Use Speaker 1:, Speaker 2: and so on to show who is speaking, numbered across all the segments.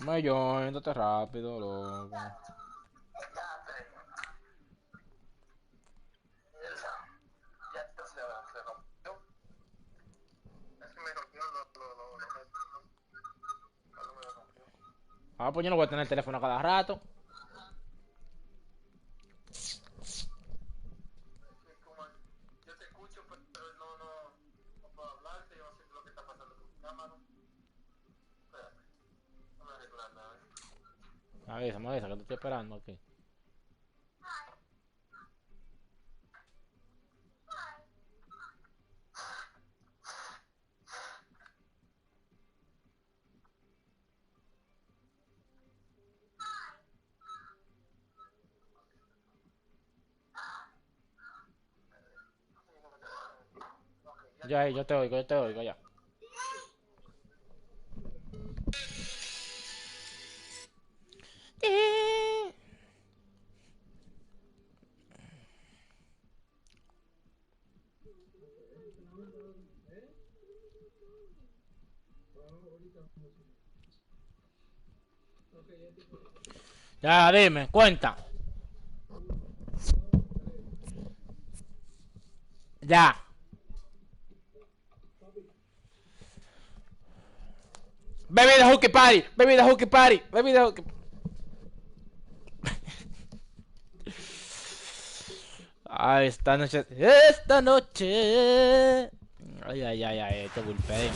Speaker 1: Dame yo, entrate rápido, loco. Ah, pues yo no voy a tener el teléfono a cada rato. Me avisa, que te estoy esperando aquí. Ya, yo te oigo ya. Ya, dime, cuenta. Ya. Bebida Hooky Party, bebida Hooky Party, bebida Hooky. Ay, esta noche. Esta noche. Ay, ay, ay, ay, este bullpen.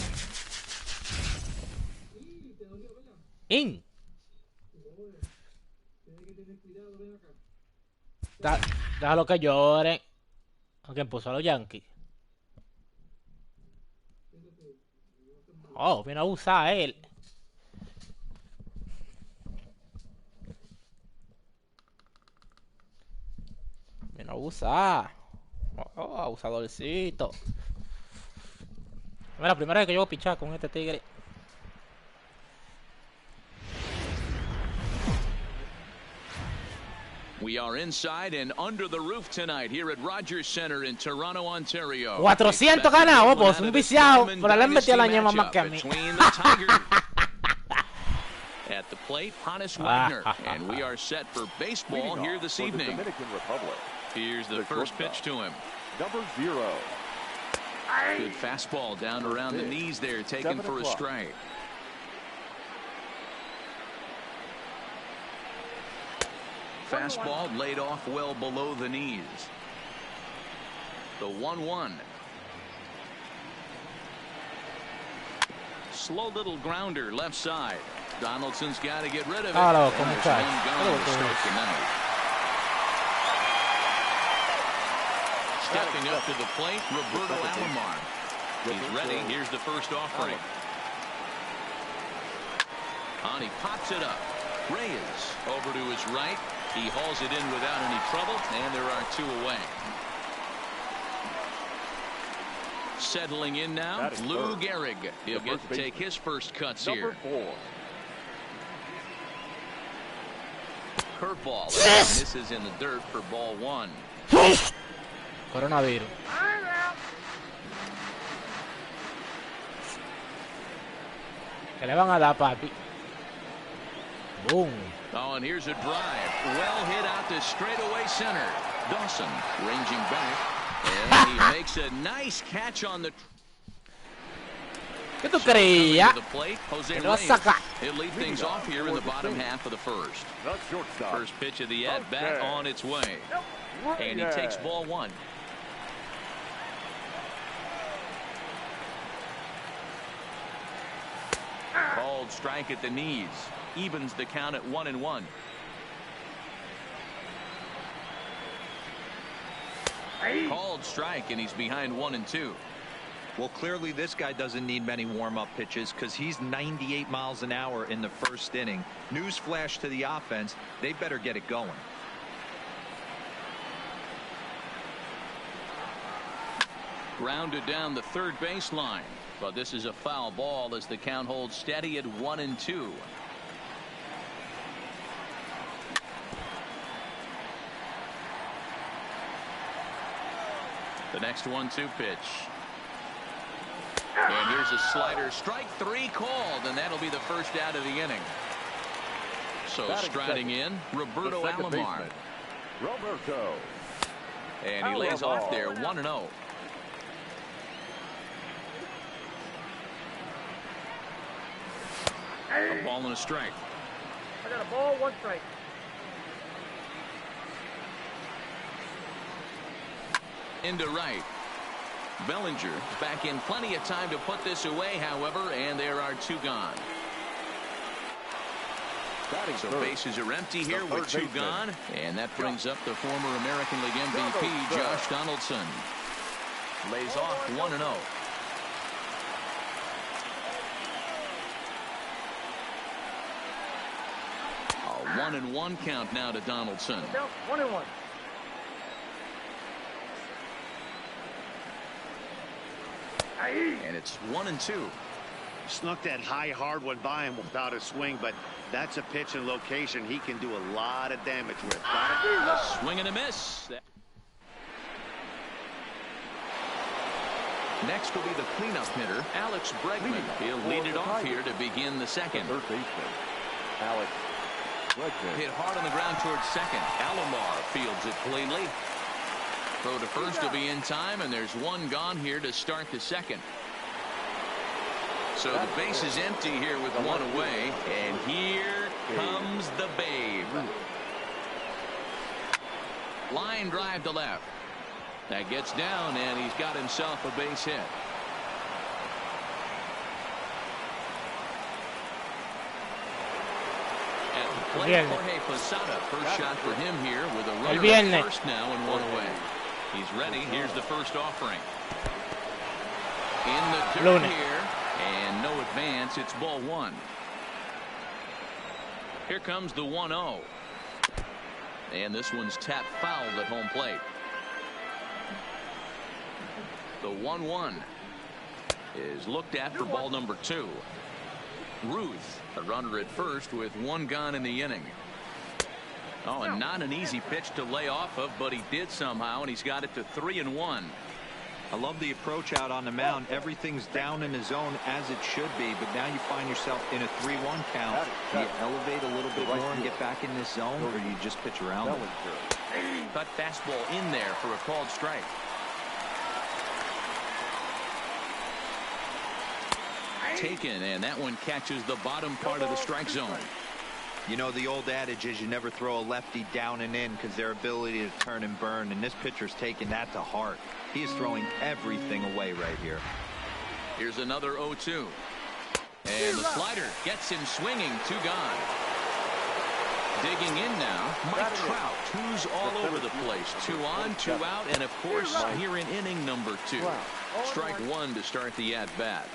Speaker 1: In. Déjalo que lloren. ¿Quién puso a los Yankees? Oh, viene a usar él. Viene a usar. Oh, abusadorcito. Es la primera vez que yo voy a pichar con este tigre.
Speaker 2: We are inside and under the roof tonight here at Rogers Center in Toronto, Ontario.
Speaker 1: 400 ganados, pues un viciado. Pero le metí a la ñema más que a mí.
Speaker 2: At the plate, Honus Wagner, and we are set for baseball here this evening. Here's the first pitch to him.
Speaker 3: Number 0.
Speaker 2: Good fastball down around the knees there, taken for a strike. Fastball laid off well below the knees. The 1-1. Slow little grounder left side. Donaldson's got to get rid of it.
Speaker 1: Hello,
Speaker 2: And there's one gone to start tonight. Stepping up to the plate, Roberto Alomar. He's ready. Here's the first offering. And he pops it up. Reyes over to his right. He hauls it in without any trouble, and there are 2 away. Settling in now, Lou Gehrig. He'll get to take his first cuts here. Curveball. This is in the dirt for ball 1.
Speaker 1: Coronavirus. Que le van a dar, papi. Boom.
Speaker 2: Oh, and here's a drive. Well hit out to straightaway center. Dawson ranging back. And he makes a nice catch on the...
Speaker 1: ¿Qué tú creías?
Speaker 2: Jose
Speaker 1: Lo saca.
Speaker 2: He'll lead things off here in the bottom half of the first. First pitch of the at-bat on its way. And he takes ball 1. Called strike at the knees. Evens the count at 1-1. Called strike, and he's behind 1-2.
Speaker 4: Well, clearly this guy doesn't need many warm-up pitches because he's 98 miles an hour in the first inning. Newsflash to the offense, they better get it going.
Speaker 2: Grounded down the third baseline, but this is a foul ball as the count holds steady at 1-2. The next 1-2 pitch. And here's a slider. Strike 3 called, and that'll be the first out of the inning. Also striding in, Roberto Alomar.
Speaker 3: Roberto.
Speaker 2: And he lays off there, 1-0. A ball and a strike.
Speaker 5: I got a ball, 1 strike.
Speaker 2: Into right. Bellinger back in plenty of time to put this away, however, and there are 2 gone. So bases are empty here with 2 gone, and that brings up the former American League MVP, Josh Donaldson. Lays off 1-0. A 1-1 count now to Donaldson.
Speaker 5: 1-1.
Speaker 2: And it's 1-2.
Speaker 6: Snuck that high hard one by him without a swing, but that's a pitch and location he can do a lot of damage with.
Speaker 2: Swing and a miss. Next will be the cleanup hitter, Alex Bregman. He'll lead it off here to begin the second.
Speaker 3: Third baseman, Alex Bregman.
Speaker 2: Hit hard on the ground towards second. Alomar fields it cleanly. Throw to first will be in time, and there's 1 gone here to start the second. So the base is empty here with 1 away, and here comes the Babe. Line drive to left. That gets down, and he's got himself a base hit. At the plate, Jorge Posada. First shot for him here with a runner at first now and 1 away. He's ready. Here's the first offering. In the dirt here, and no advance. It's ball 1. Here comes the 1-0. And this one's tapped fouled at home plate. The 1-1 is looked at for ball number 2. Ruth, a runner at first with 1 gone in the inning. Oh, and not an easy pitch to lay off of, but he did somehow, and he's got it to 3-1.
Speaker 4: I love the approach out on the mound. Everything's down in the zone as it should be, but now you find yourself in a 3-1 count. Do you elevate a little bit more and get back in this zone, or do you just pitch around it?
Speaker 2: Cut fastball in there for a called strike. Taken, and that one catches the bottom part of the strike zone.
Speaker 4: You know, the old adage is you never throw a lefty down and in because their ability to turn and burn, and this pitcher's taking that to heart. He is throwing everything away right here.
Speaker 2: Here's another 0-2. And the slider gets him swinging. 2 gone. Digging in now, Mike Trout, who's all over the place. 2 on, 2 out, and of course here in inning number 2. Strike 1 to start the at-bat.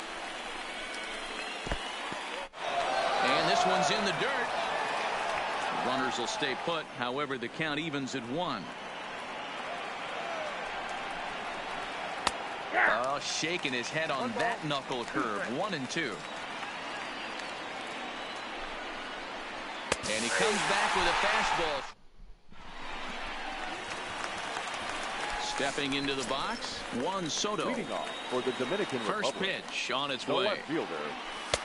Speaker 2: And this one's in the dirt. Runners will stay put. However, the count evens at 1. Oh, shaking his head on that knuckle curve. 1-2. And he comes back with a fastball. Stepping into the box, Juan Soto.
Speaker 3: Leading off for the Dominican
Speaker 2: First
Speaker 3: Republic.
Speaker 2: pitch on its
Speaker 3: The
Speaker 2: way.
Speaker 3: left fielder.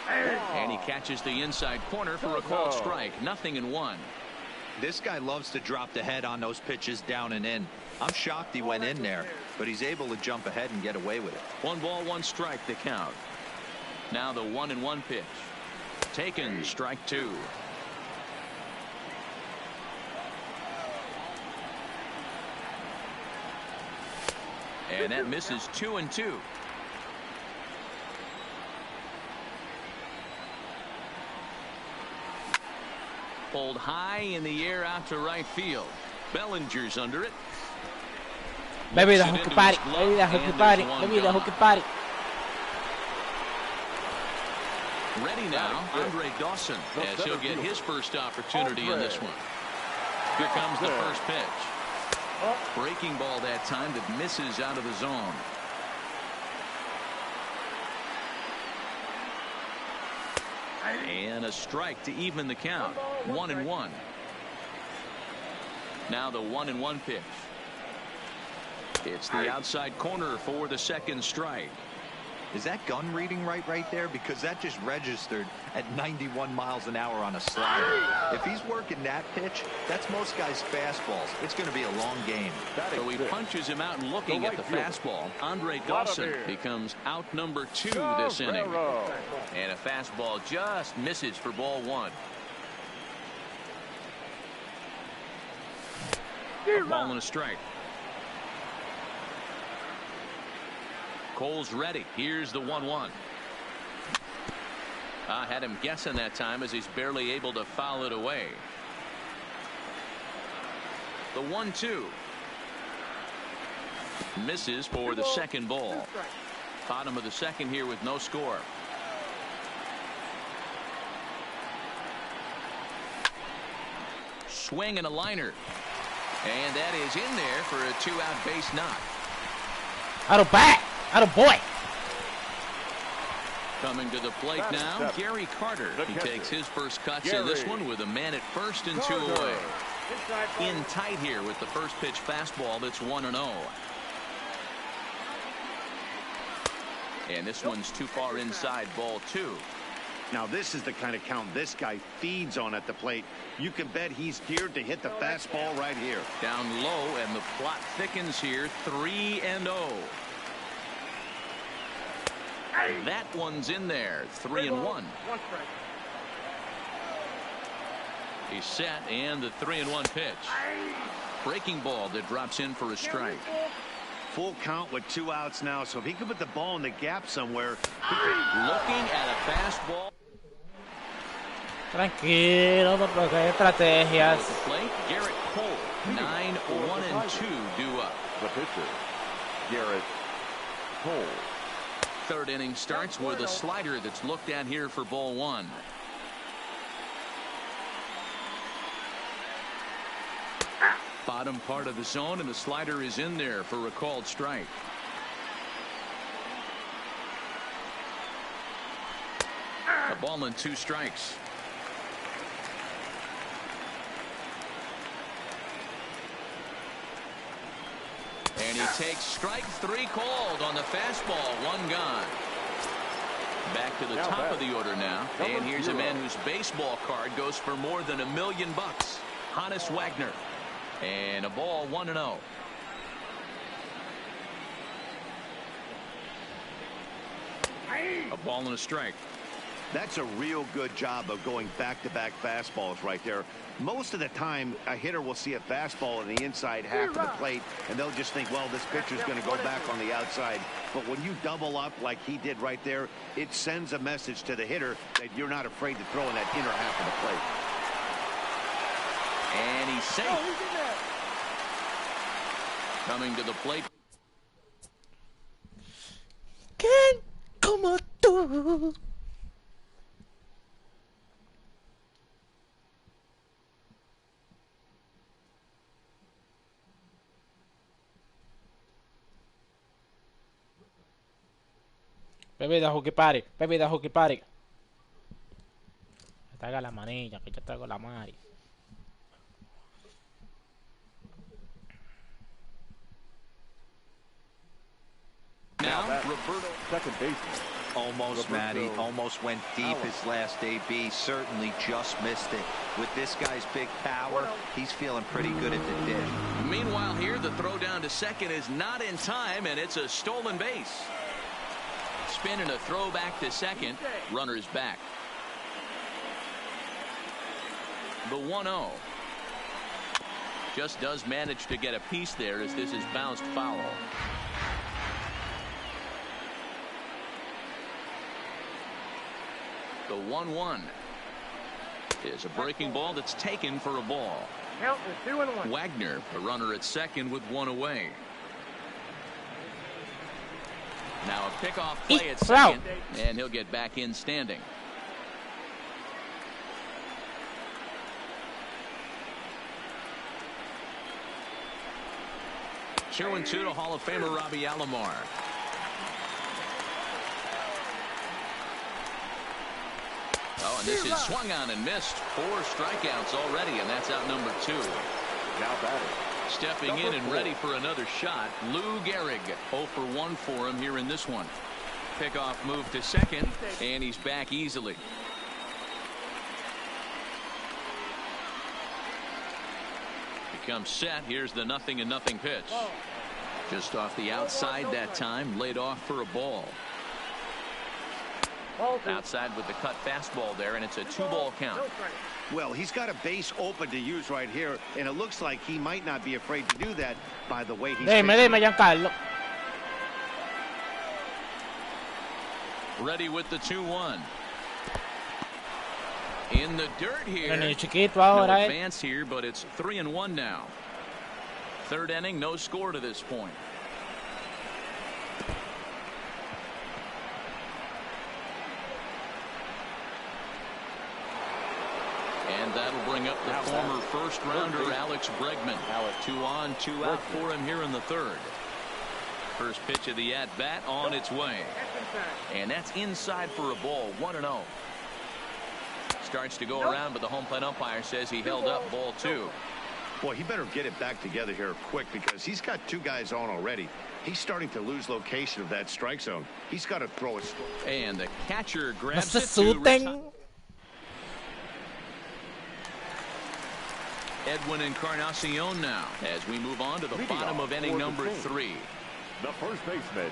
Speaker 2: And he catches the inside corner for a called strike. 0-1.
Speaker 4: This guy loves to drop the head on those pitches down and in. I'm shocked he went in there, but he's able to jump ahead and get away with it.
Speaker 2: 1 ball, 1 strike the count. Now the 1-1 pitch. Taken, strike 2. And that misses 2-2. Pulled high in the air out to right field. Bellinger's under it.
Speaker 1: Maybe the hooky party. Maybe the hooky party. Maybe the hooky party.
Speaker 2: Ready now, Andre Dawson, as he'll get his first opportunity in this one. Here comes the first pitch. Breaking ball that time that misses out of the zone. And a strike to even the count. 1-1. Now the 1-1 pitch. It's the outside corner for the second strike.
Speaker 4: Is that gun reading right there? Because that just registered at 91 miles an hour on a slider. If he's working that pitch, that's most guys' fastballs. It's going to be a long game.
Speaker 2: So he punches him out and looking at the fastball. Andre Dawson becomes out number 2 this inning. And a fastball just misses for ball 1. A ball and a strike. Cole's ready. Here's the 1-1. Had him guessing that time as he's barely able to foul it away. The 1-2. Misses for the second ball. Bottom of the second here with no score. Swing and a liner. And that is in there for a 2-out base knock.
Speaker 1: Out of bat. Out of boy.
Speaker 2: Coming to the plate now, Gary Carter. He takes his first cuts in this one with a man at first and 2 away. In tight here with the first pitch fastball that's 1-0. And this one's too far inside, ball 2.
Speaker 6: Now this is the kind of count this guy feeds on at the plate. You can bet he's geared to hit the fastball right here.
Speaker 2: Down low, and the plot thickens here. 3-0. That one's in there. 3-1. He's set, and the 3-1 pitch. Breaking ball that drops in for a strike.
Speaker 6: Full count with 2 outs now, so if he could put the ball in the gap somewhere.
Speaker 2: Looking at a fastball.
Speaker 1: Tranquilo, no, porque hay estrategias.
Speaker 2: At the plate, Garrett Cole. 9-1-2 due up.
Speaker 3: The pitcher, Garrett Cole.
Speaker 2: Third inning starts with a slider that's looked at here for ball 1. Bottom part of the zone, and the slider is in there for a called strike. A ball and 2 strikes. And he takes strike 3 called on the fastball. 1 gone. Back to the top of the order now. And here's a man whose baseball card goes for more than $1 million. Honus Wagner. And a ball, 1-0. A ball and a strike.
Speaker 6: That's a real good job of going back-to-back fastballs right there. Most of the time, a hitter will see a fastball in the inside half of the plate, and they'll just think, well, this pitcher's going to go back on the outside. But when you double up like he did right there, it sends a message to the hitter that you're not afraid to throw in that inner half of the plate.
Speaker 2: And he's safe. Coming to the plate.
Speaker 1: ¿Quién como tú? Bebida Hooky Party, bebida Hooky Party. Traiga la manilla, que yo traigo la mari.
Speaker 2: Now, Roberto.
Speaker 3: Second baseman.
Speaker 4: Almost, Matty. Almost went deep his last AB. Certainly just missed it. With this guy's big power, he's feeling pretty good at the dish.
Speaker 2: Meanwhile here, the throw down to second is not in time, and it's a stolen base. Spin and a throw back to second. Runner's back. The 1-0. Just does manage to get a piece there as this is bounced foul. The 1-1 is a breaking ball that's taken for a ball.
Speaker 5: Count is 2-1.
Speaker 2: Wagner, the runner at second with 1 away. Now a pickoff play at second, and he'll get back in standing. Two and two to Hall of Famer Robbie Alomar. Oh, and this is swung on and missed. 4 strikeouts already, and that's out number 2.
Speaker 3: Now batting.
Speaker 2: Stepping in and ready for another shot, Lou Gehrig. 0 for 1 for him here in this one. Pickoff move to second, and he's back easily. Becomes set. Here's the 0-0 pitch. Just off the outside that time, laid off for a ball. Outside with the cut fastball there, and it's a 2-ball count.
Speaker 6: Well, he's got a base open to use right here, and it looks like he might not be afraid to do that by the way he's
Speaker 1: Dime yan, Carlo.
Speaker 2: Ready with the 2-1. In the dirt here.
Speaker 1: Ano yung chiquito
Speaker 2: No
Speaker 1: ahora, eh?
Speaker 2: advance here, but it's 3-1 now. Third inning, no score to this point. And that'll bring up the former first-rounder Alex Bregman. 2 on, 2 out for him here in the third. First pitch of the at-bat on its way. And that's inside for a ball, 1-0. Starts to go around, but the home plate umpire says he held up ball 2.
Speaker 6: Boy, he better get it back together here quick because he's got 2 guys on already. He's starting to lose location of that strike zone. He's got to throw it.
Speaker 2: And the catcher grabs
Speaker 1: Basta
Speaker 2: it to
Speaker 1: suteng.
Speaker 2: Edwin Encarnacion now as we move on to the bottom of inning number 3.
Speaker 3: The first baseman,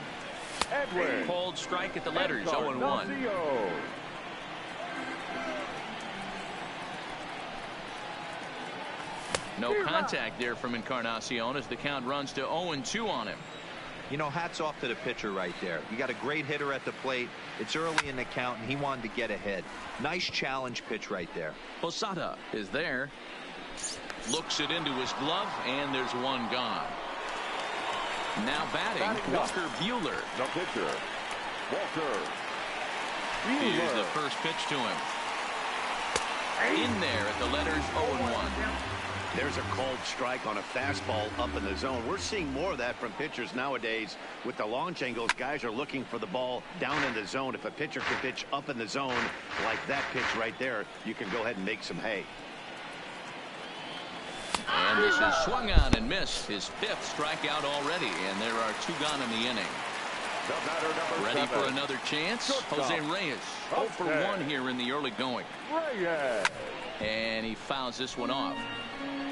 Speaker 3: Edwin.
Speaker 2: Called strike at the letters, 0-1. No contact there from Encarnacion as the count runs to 0-2 on him.
Speaker 4: You know, hats off to the pitcher right there. You got a great hitter at the plate. It's early in the count, and he wanted to get ahead. Nice challenge pitch right there.
Speaker 2: Posada is there. Looks it into his glove, and there's one gone. Now batting, Walker Buehler.
Speaker 3: The pitcher, Walker Buehler.
Speaker 2: Here's the first pitch to him. In there at the letters, 0-1.
Speaker 6: There's a called strike on a fastball up in the zone. We're seeing more of that from pitchers nowadays. With the launch angles, guys are looking for the ball down in the zone. If a pitcher can pitch up in the zone like that pitch right there, you can go ahead and make some hay.
Speaker 2: And this is swung on and missed. His 5th strikeout already, and there are 2 gone in the inning.
Speaker 3: The batter, number
Speaker 2: Ready
Speaker 3: 7.
Speaker 2: for another chance. Jose Reyes, 0 for 1 here in the early going.
Speaker 3: Reyes.
Speaker 2: And he fouls this one off.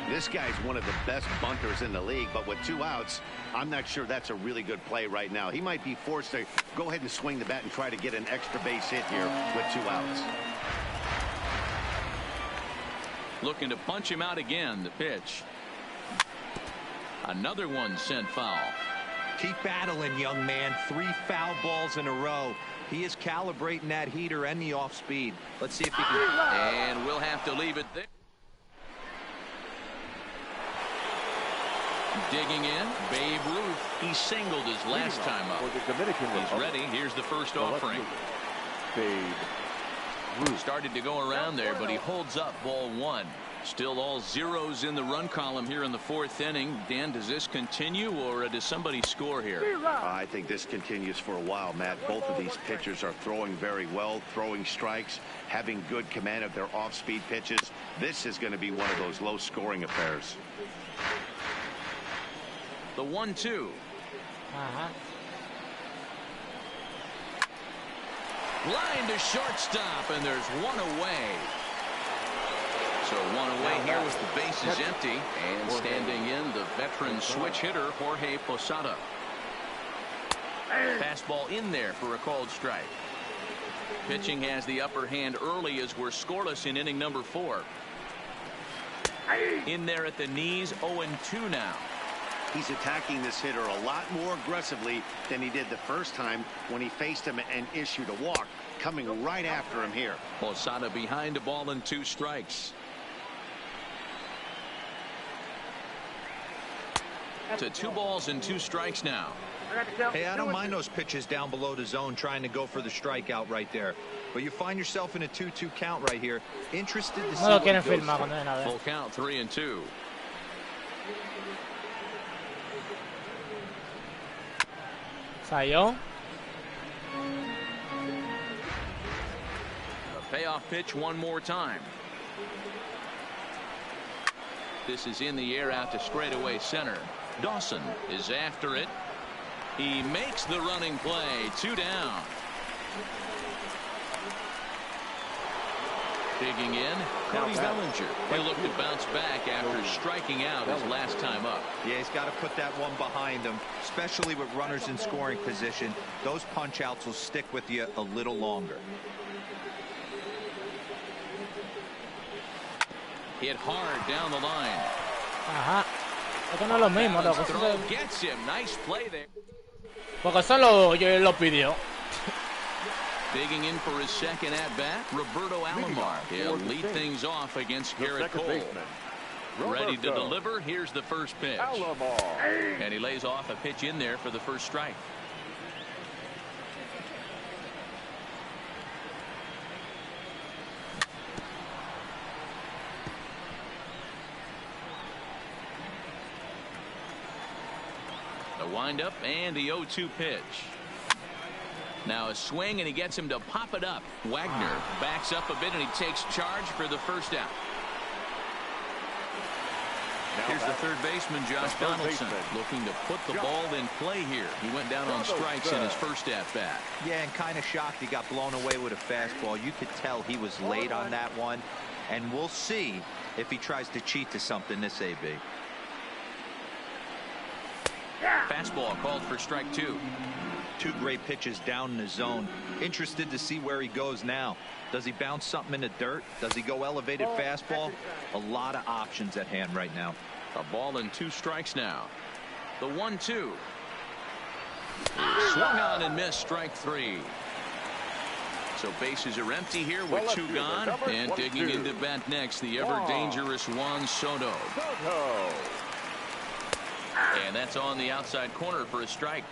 Speaker 6: This guy's one of the best bunters in the league, but with 2 outs, I'm not sure that's a really good play right now. He might be forced to go ahead and swing the bat and try to get an extra base hit here with 2 outs.
Speaker 2: Looking to punch him out again. The pitch. Another one sent foul.
Speaker 4: Keep battling, young man. 3 foul balls in a row. He is calibrating that heater and the off speed. Let's see if he can.
Speaker 2: And we'll have to leave it there. Digging in, Babe Ruth. He singled his last time up.
Speaker 3: For the Dominican
Speaker 2: He's
Speaker 3: Republic.
Speaker 2: ready. Here's the first offering.
Speaker 3: Babe Ruth.
Speaker 2: Started to go around there, but he holds up ball 1. Still all zeros in the run column here in the 4th inning. Dan, does this continue, or does somebody score here?
Speaker 6: I think this continues for a while, Matt. Both of these pitchers are throwing very well, throwing strikes, having good command of their off-speed pitches. This is going to be one of those low-scoring affairs.
Speaker 2: The 1-2. Line to shortstop, and there's one away. So one away here with the bases empty, and standing in the veteran switch hitter Jorge Posada. Fastball in there for a called strike. Pitching has the upper hand early as we're scoreless in inning number 4. In there at the knees, 0-2 now.
Speaker 6: He's attacking this hitter a lot more aggressively than he did the first time when he faced him and issued a walk. Coming right after him here.
Speaker 2: Posada behind a ball and 2 strikes. To 2 balls and 2 strikes now.
Speaker 4: Hey, I don't mind those pitches down below the zone trying to go for the strikeout right there. But you find yourself in a 2-2 count right here. Interested to see
Speaker 1: No
Speaker 4: what he
Speaker 1: quieren
Speaker 4: goes
Speaker 1: filmar
Speaker 4: for.
Speaker 1: cuando ven a ver.
Speaker 2: Full count, 3-2.
Speaker 1: Sayón.
Speaker 2: A payoff pitch one more time. This is in the air out to straightaway center. Dawson is after it. He makes the running play. 2 down. Digging in, Cody Bellinger. He'll look to bounce back after striking out his last time up.
Speaker 4: Yeah, he's got to put that one behind him, especially with runners in scoring position. Those punch outs will stick with you a little longer.
Speaker 2: Hit hard down the line.
Speaker 1: Ajá. Esto no es lo mismo, loco.
Speaker 2: Throw gets him. Nice play there.
Speaker 1: Porque solo yo lo pidió.
Speaker 2: Digging in for his second at-bat, Roberto Alomar. He'll lead things off against Garrett Cole. Ready to deliver. Here's the first pitch. And he lays off a pitch in there for the first strike. The windup and the 0-2 pitch. Now a swing, and he gets him to pop it up. Wagner backs up a bit, and he takes charge for the first out. Here's the third baseman, Josh Donaldson, looking to put the ball in play here. He went down on strikes in his first at-bat.
Speaker 4: Yeah, and kind of shocked he got blown away with a fastball. You could tell he was late on that one, and we'll see if he tries to cheat to something this AB.
Speaker 2: Fastball called for strike two.
Speaker 4: Two great pitches down in the zone. Interested to see where he goes now. Does he bounce something in the dirt? Does he go elevated fastball? A lot of options at hand right now.
Speaker 2: A ball and 2 strikes now. The 1-2. Swung on and missed, strike 3. So bases are empty here with 2 gone. And digging into bat next, the ever dangerous Juan Soto. And that's on the outside corner for a strike.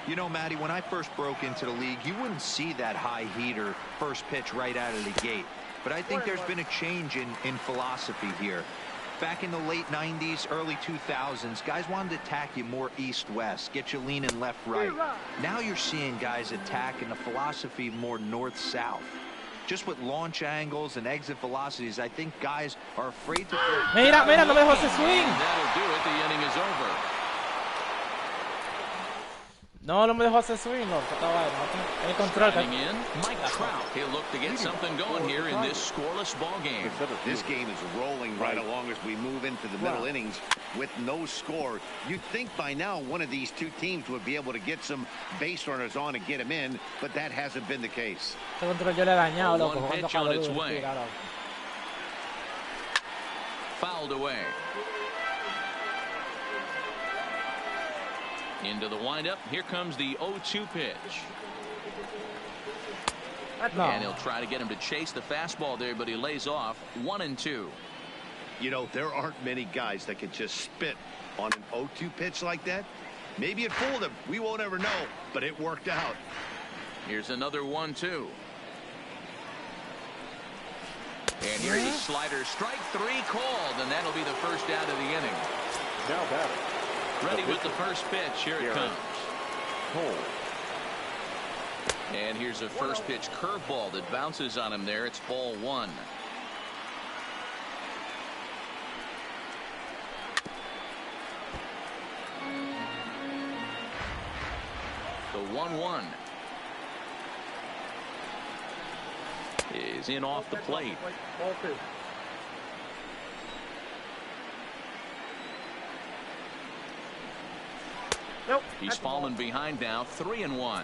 Speaker 4: You know, Matty, when I first broke into the league, you wouldn't see that high heater first pitch right out of the gate. But I think there's been a change in philosophy here. Back in the late 90s, early 2000s, guys wanted to attack you more east-west, get you leaning left-right. Now you're seeing guys attacking the philosophy more north-south. Just with launch angles and exit velocities, I think guys are afraid to...
Speaker 1: Mira, mira, no me dejó ese swing.
Speaker 2: That'll do it. The inning is over.
Speaker 1: No, no me dejó hacer swing, loco. Estaba en control.
Speaker 2: Coming in, Mike Trout. He'll look to get something going here in this scoreless ball game.
Speaker 6: This game is rolling right along as we move into the middle innings with no score. You'd think by now one of these two teams would be able to get some base runners on and get them in, but that hasn't been the case.
Speaker 1: Este control yo le he dañado, loco.
Speaker 2: One pitch on its way. Fouled away. Into the windup. Here comes the 0-2 pitch.
Speaker 1: No.
Speaker 2: And he'll try to get him to chase the fastball there, but he lays off 1-2.
Speaker 6: You know, there aren't many guys that can just spit on an 0-2 pitch like that. Maybe it fooled him. We won't ever know, but it worked out.
Speaker 2: Here's another 1-2. And here's a slider. Strike 3 called, and that'll be the first out of the inning.
Speaker 3: Now batting.
Speaker 2: Ready with the first pitch. Here it comes.
Speaker 3: Cole.
Speaker 2: And here's a first pitch curveball that bounces on him there. It's ball 1. The 1-1 is in off the plate.
Speaker 5: Ball 2. Nope.
Speaker 2: He's fallen behind now, 3-1.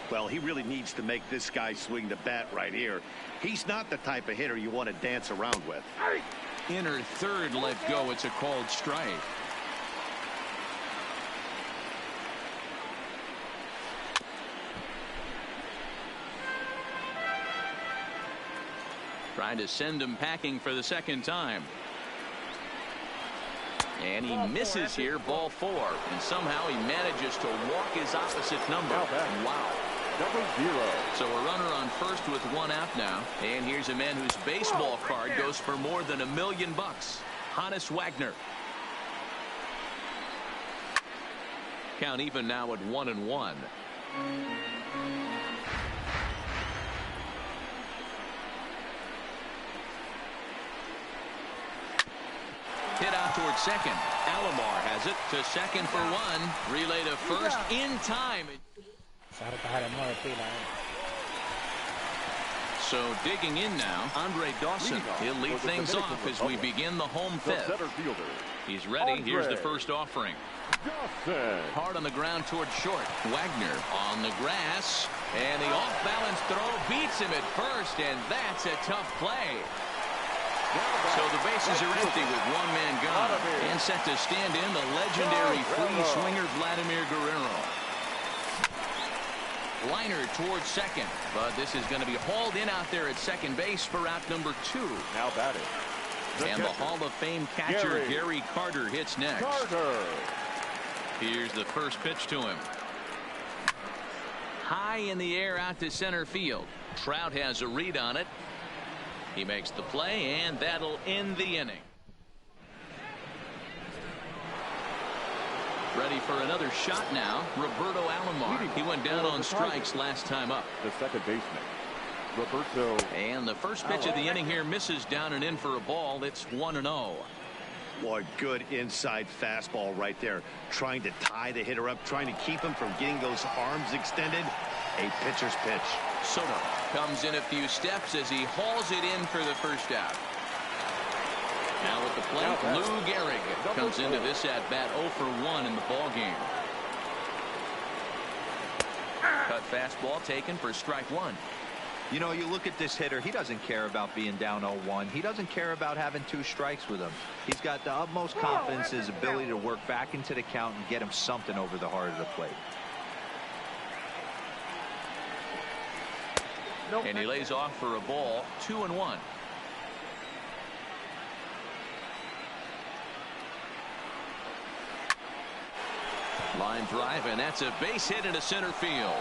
Speaker 6: Well, he really needs to make this guy swing the bat right here. He's not the type of hitter you want to dance around with.
Speaker 2: Inner third let go. It's a called strike. Trying to send him packing for the second time. And he misses here, ball 4. And somehow he manages to walk his opposite number. Wow.
Speaker 3: Number 0.
Speaker 2: So a runner on first with 1 out now. And here's a man whose baseball card goes for more than $1 million. Honus Wagner. Count even now at 1-1. Hit out towards second. Alomar has it to second for 1. Relay to first in time.
Speaker 1: Esa retaja le mueve pila,
Speaker 2: So digging in now, Andre Dawson. He'll lead things off as we begin the home fifth. He's ready. Here's the first offering. Hard on the ground towards short. Wagner on the grass. And the off-balance throw beats him at first, and that's a tough play. So the bases are empty with one man gone. And set to stand in the legendary free swinger Vladimir Guerrero. Liner towards second, but this is going to be hauled in out there at second base for out number 2.
Speaker 3: Now batting.
Speaker 2: And the Hall of Fame catcher Gary Carter hits next. Here's the first pitch to him. High in the air out to center field. Trout has a read on it. He makes the play, and that'll end the inning. Ready for another shot now. Roberto Alomar. He went down on strikes last time up.
Speaker 3: The second baseman, Roberto.
Speaker 2: And the first pitch of the inning here misses down and in for a ball. It's 1-0.
Speaker 6: Boy, good inside fastball right there. Trying to tie the hitter up, trying to keep him from getting those arms extended. A pitcher's pitch.
Speaker 2: Soto comes in a few steps as he hauls it in for the first out. Now with the plate, Lou Gehrig comes into this at-bat 0 for 1 in the ballgame. Cut fastball taken for strike 1.
Speaker 4: You know, you look at this hitter, he doesn't care about being down 0-1. He doesn't care about having 2 strikes with him. He's got the utmost confidence in his ability to work back into the count and get him something over the heart of the plate.
Speaker 2: And he lays off for a ball, 2-1. Line drive, and that's a base hit into center field.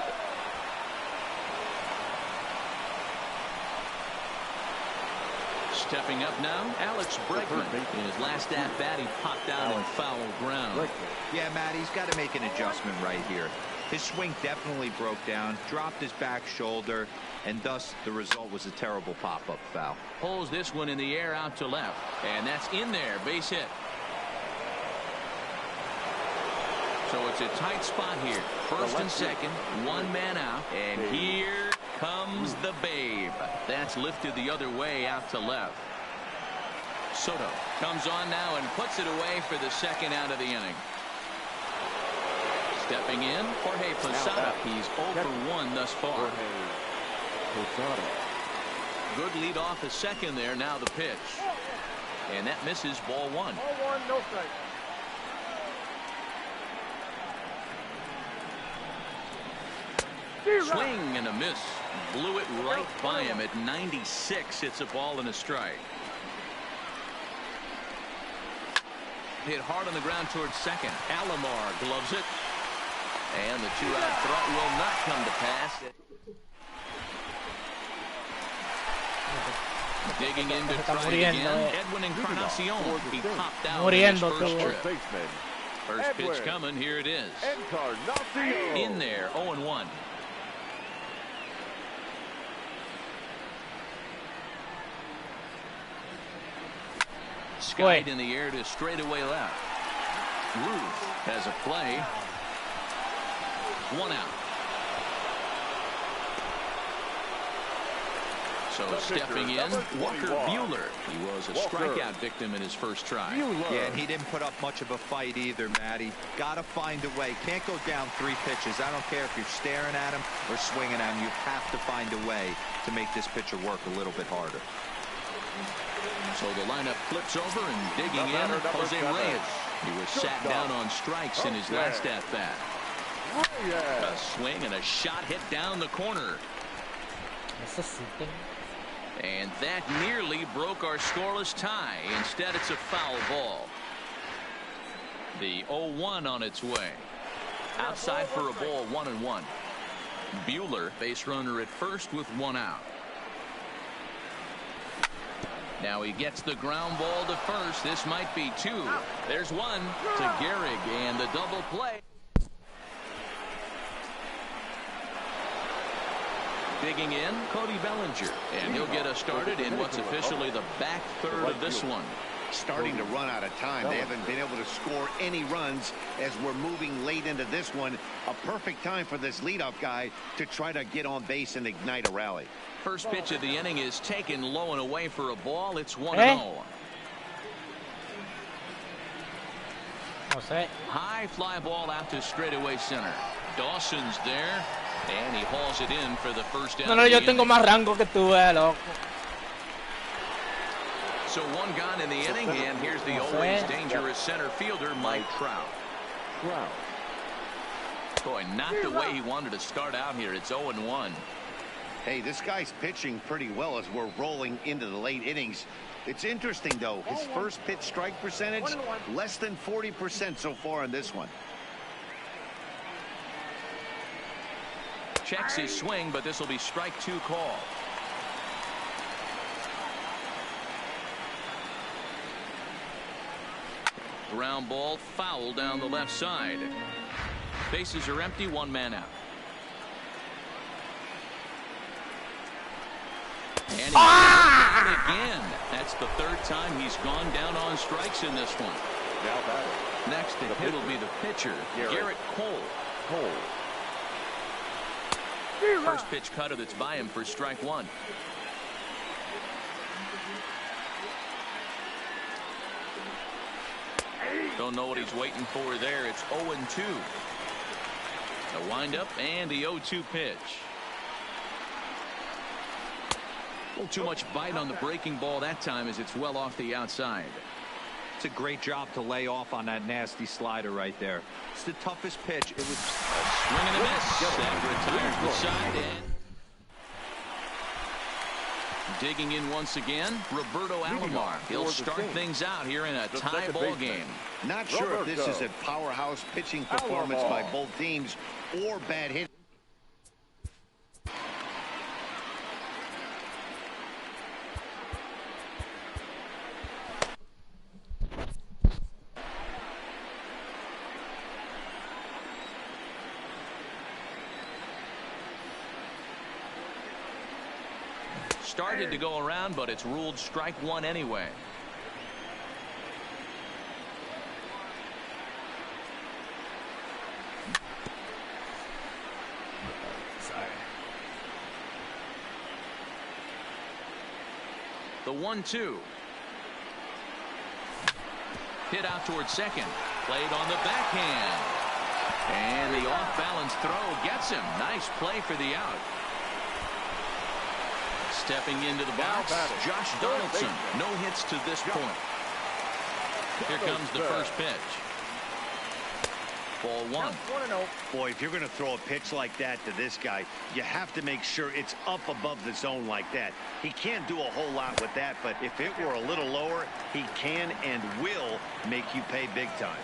Speaker 2: Stepping up now, Alex Bregman. In his last at-bat, he popped out in foul ground.
Speaker 4: Yeah, Matt, he's got to make an adjustment right here. His swing definitely broke down, dropped his back shoulder, and thus the result was a terrible pop-up foul.
Speaker 2: Pulls this one in the air out to left, and that's in there, base hit. So it's a tight spot here. First and second, one man out, and here comes the Babe. That's lifted the other way out to left. Soto comes on now and puts it away for the second out of the inning. Stepping in, Jorge Posada. He's 0 for 1 thus far. Good lead off the second there. Now the pitch. And that misses, ball 1.
Speaker 5: Ball 1, no strike.
Speaker 2: Swing and a miss. Blew it right by him at 96. It's a ball and a strike. Hit hard on the ground towards second. Alomar gloves it. And the 2-out threat will not come to pass. Digging in to try again. Edwin Encarnacion. He popped out in his first trip. First pitch coming. Here it is. In there, 0-1. Skied in the air to straightaway left. Ruth has a play. 1 out. So stepping in, Walker Buehler. He was a strikeout victim in his first try.
Speaker 4: Yeah, and he didn't put up much of a fight either, Matty. Got to find a way. Can't go down 3 pitches. I don't care if you're staring at him or swinging at him. You have to find a way to make this pitcher work a little bit harder.
Speaker 2: So the lineup flips over and digging in, Jose Reyes. He was sat down on strikes in his last at-bat. A swing and a shot hit down the corner. And that nearly broke our scoreless tie. Instead, it's a foul ball. The 0-1 on its way. Outside for a ball, 1-1. Buehler, base runner at first with 1 out. Now he gets the ground ball to first. This might be 2. There's 1 to Gehrig, and the double play. Digging in, Cody Bellinger, and he'll get us started in what's officially the back third of this one.
Speaker 6: Starting to run out of time. They haven't been able to score any runs as we're moving late into this one. A perfect time for this leadoff guy to try to get on base and ignite a rally.
Speaker 2: First pitch of the inning is taken low and away for a ball. It's 1-0.
Speaker 1: No sé.
Speaker 2: High fly ball out to straightaway center. Dawson's there, and he hauls it in for the first out.
Speaker 1: No, yo tengo más rango que tú, loco.
Speaker 2: So one gone in the inning, and here's the always dangerous center fielder, Mike Trout. Boy, not the way he wanted to start out here. It's 0-1.
Speaker 6: Hey, this guy's pitching pretty well as we're rolling into the late innings. It's interesting, though. His first pitch strike percentage, less than 40% so far in this one.
Speaker 2: Checks his swing, but this will be strike 2 call. Ground ball foul down the left side. Bases are empty, 1 man out. And he's out again. That's the 3rd time he's gone down on strikes in this one.
Speaker 3: Now batting.
Speaker 2: Next to hit will be the pitcher, Garrett Cole. First pitch cutter that's by him for strike 1. Don't know what he's waiting for there. It's 0-2. The windup and the 0-2 pitch. A little too much bite on the breaking ball that time as it's well off the outside.
Speaker 4: It's a great job to lay off on that nasty slider right there. It's the toughest pitch. It was
Speaker 2: A swing and a miss. That retires the side. And digging in once again, Roberto Alomar. He'll start things out here in a tie ball game.
Speaker 6: Not sure if this is a powerhouse pitching performance by both teams or bad hitting.
Speaker 2: Started to go around, but it's ruled strike 1 anyway.
Speaker 1: Sorry.
Speaker 2: The 1-2. Hit out towards second. Played on the backhand. And the off-balance throw gets him. Nice play for the out. Stepping into the box, Josh Donaldson. No hits to this point. Here comes the first pitch. Ball 1.
Speaker 6: Boy, if you're going to throw a pitch like that to this guy, you have to make sure it's up above the zone like that. He can't do a whole lot with that, but if it were a little lower, he can and will make you pay big time.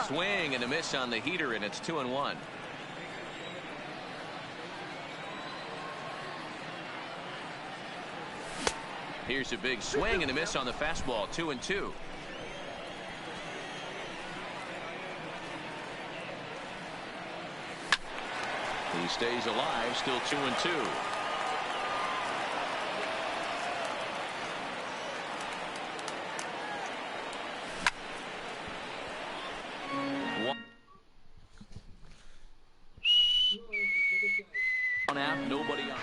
Speaker 2: Swing and a miss on the heater, and it's 2-1. Here's a big swing and a miss on the fastball. 2-2. He stays alive, still 2-2. One out, nobody on.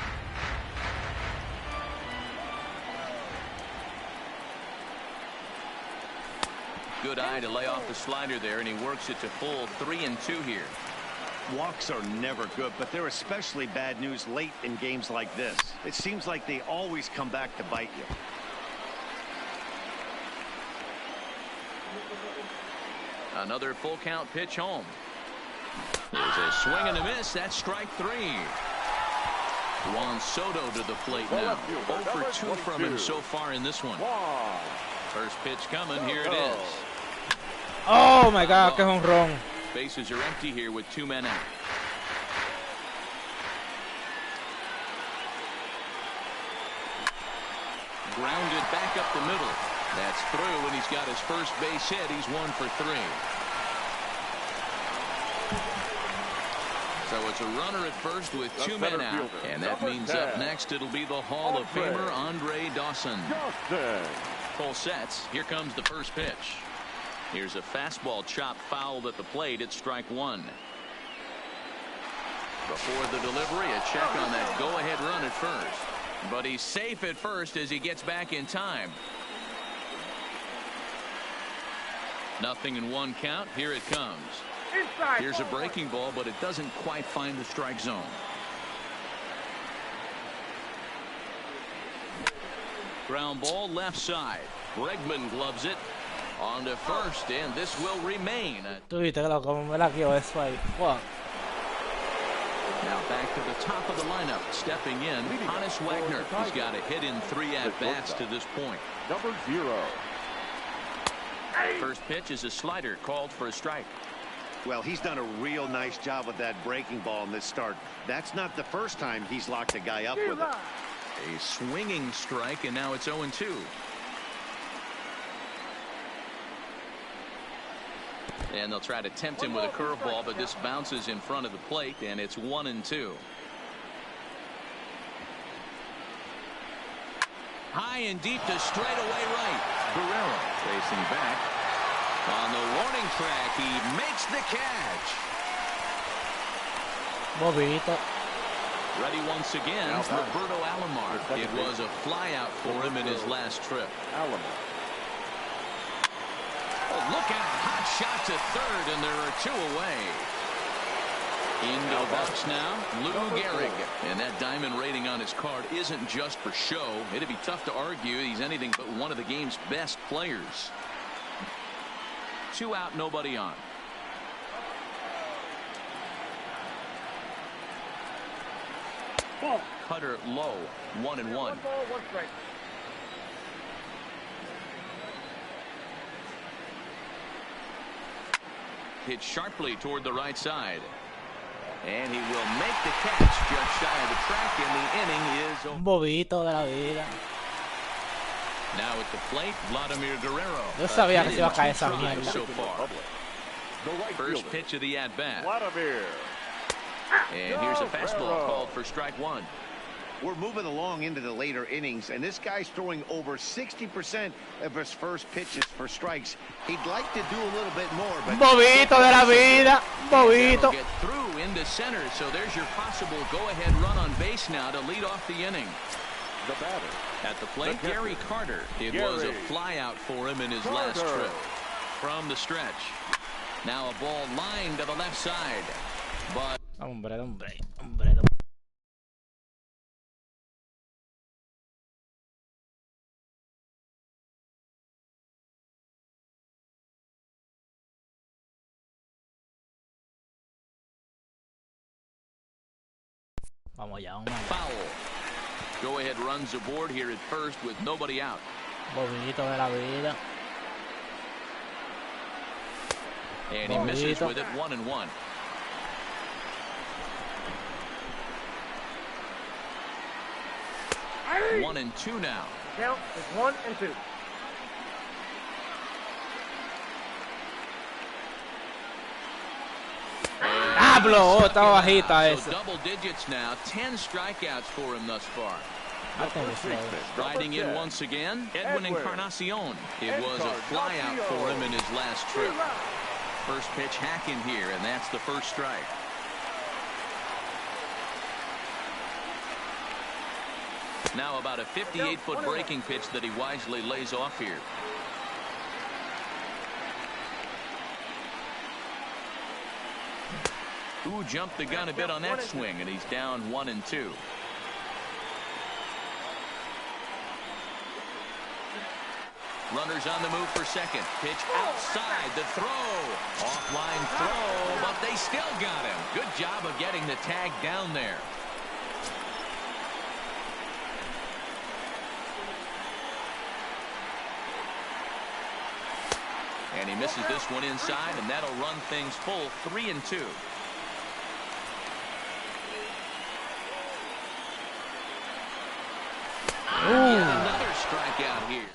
Speaker 2: Good eye to lay off the slider there, and he works it to full 3-2 here.
Speaker 6: Walks are never good, but they're especially bad news late in games like this. It seems like they always come back to bite you.
Speaker 2: Another full count pitch home. There's a swing and a miss. That's strike 3. Juan Soto to the plate now. 0 for 2 from him so far in this one. First pitch coming. Here it is.
Speaker 1: Oh my God, qué jonrón.
Speaker 2: Bases are empty here with 2 men out. Grounded back up the middle. That's through, and he's got his first base hit. He's 1 for 3. So it's a runner at first with 2 men out. And that means up next it'll be the Hall of Famer Andre Dawson. Full sets. Here comes the first pitch. Here's a fastball chop fouled at the plate. It's strike 1. Before the delivery, a check on that go-ahead run at first. But he's safe at first as he gets back in time. Nothing in one count. Here it comes.
Speaker 5: Inside.
Speaker 2: Here's a breaking ball, but it doesn't quite find the strike zone. Ground ball left side. Bregman gloves it on to first, and this will remain.
Speaker 1: Tú viste que lo como me la quedó eso ahí. Wow.
Speaker 2: Now back to the top of the lineup. Stepping in, Honus Wagner. He's got a hit in 3 at-bats to this point.
Speaker 3: Number 0.
Speaker 2: First pitch is a slider called for a strike.
Speaker 6: Well, he's done a real nice job with that breaking ball in this start. That's not the first time he's locked a guy up with it.
Speaker 2: A swinging strike, and now it's 0-2. And they'll try to tempt him with a curveball, but this bounces in front of the plate, and it's 1-2. High and deep to straightaway right. Guerrero facing back. On the warning track, he makes the catch.
Speaker 1: Bobito.
Speaker 2: Ready once again, Roberto Alomar. It was a flyout for him in his last trip.
Speaker 3: Alomar.
Speaker 2: Oh, look out. Hot shot to third, and there are 2 away. Into the box now, Lou Gehrig. And that diamond rating on his card isn't just for show. It'd be tough to argue he's anything but one of the game's best players. 2 out, nobody on. Cutter low, 1-1.
Speaker 5: 1 ball, 1 strike.
Speaker 2: Hit sharply toward the right side. And he will make the catch just shy of the track, and the inning is over.
Speaker 1: Un bobito de la vida.
Speaker 2: Now at the plate, Vladimir Guerrero.
Speaker 1: Yo sabía que se iba a caer
Speaker 2: A
Speaker 1: esa
Speaker 2: hit in 2
Speaker 1: mierda.
Speaker 2: tries so far.
Speaker 3: The right
Speaker 2: First
Speaker 3: fielder,
Speaker 2: pitch of the at-bat.
Speaker 3: Vladimir.
Speaker 2: And here's a fastball
Speaker 3: Guerrero.
Speaker 2: called for strike 1.
Speaker 6: We're moving along into the later innings, and this guy's throwing over 60% of his first pitches for strikes. He'd like to do a little bit more, but
Speaker 1: Bobito de la vida.
Speaker 2: That'll
Speaker 1: Bobito.
Speaker 2: get through into center, so there's your possible go-ahead run on base now to lead off the inning.
Speaker 3: The batter.
Speaker 2: At the plate,
Speaker 3: The catcher.
Speaker 2: Gary Carter. It was a flyout for him in his last
Speaker 3: Carter.
Speaker 2: trip. From the stretch. Now a ball lined to the left side. But
Speaker 1: Hombre. Vamos allá, vamos allá.
Speaker 2: foul. Go-ahead runs aboard here at first with nobody out.
Speaker 1: Bobito de la vida.
Speaker 2: And he misses
Speaker 1: Bobito.
Speaker 2: with it, 1-1.
Speaker 5: Hey!
Speaker 2: 1-2 now.
Speaker 5: Count is 1 and 2.
Speaker 1: ¡Hablo! Oh, está bajita
Speaker 2: So
Speaker 1: esa.
Speaker 2: double digits now, 10 strikeouts for him thus far.
Speaker 1: I think it's slow.
Speaker 2: Riding in once again, Edwin Encarnacion. It was a flyout for him in his last trip. First pitch hacking here, and that's the first strike. Now about a 58-foot breaking pitch that he wisely lays off here. Ooh, jumped the gun a bit on that swing, and he's down 1-2. Runners on the move for second. Pitch outside the throw. Offline throw, but they still got him. Good job of getting the tag down there. And he misses this one inside, and that'll run things full 3-2. Yet another strikeout here.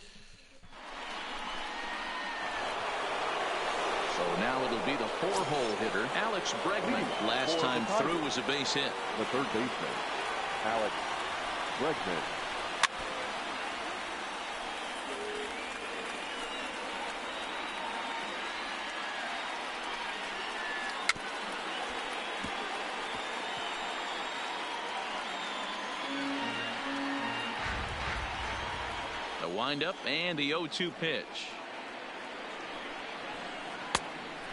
Speaker 2: So now it'll be the 4-hole hitter, Alex Bregman. Last time through was a base hit.
Speaker 3: The third baseman, Alex Bregman.
Speaker 2: windup and the 0-2 pitch.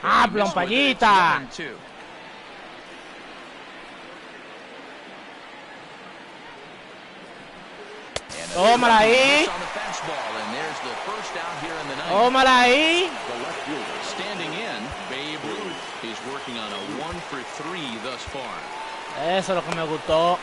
Speaker 1: ¡Habla, payita!
Speaker 2: 1-2.
Speaker 1: Tómala ahí. Tómala ahí.
Speaker 2: Standing in, Babe Ruth. He's working on a 1-for-3 thus far.
Speaker 1: Eso es lo que me gustó.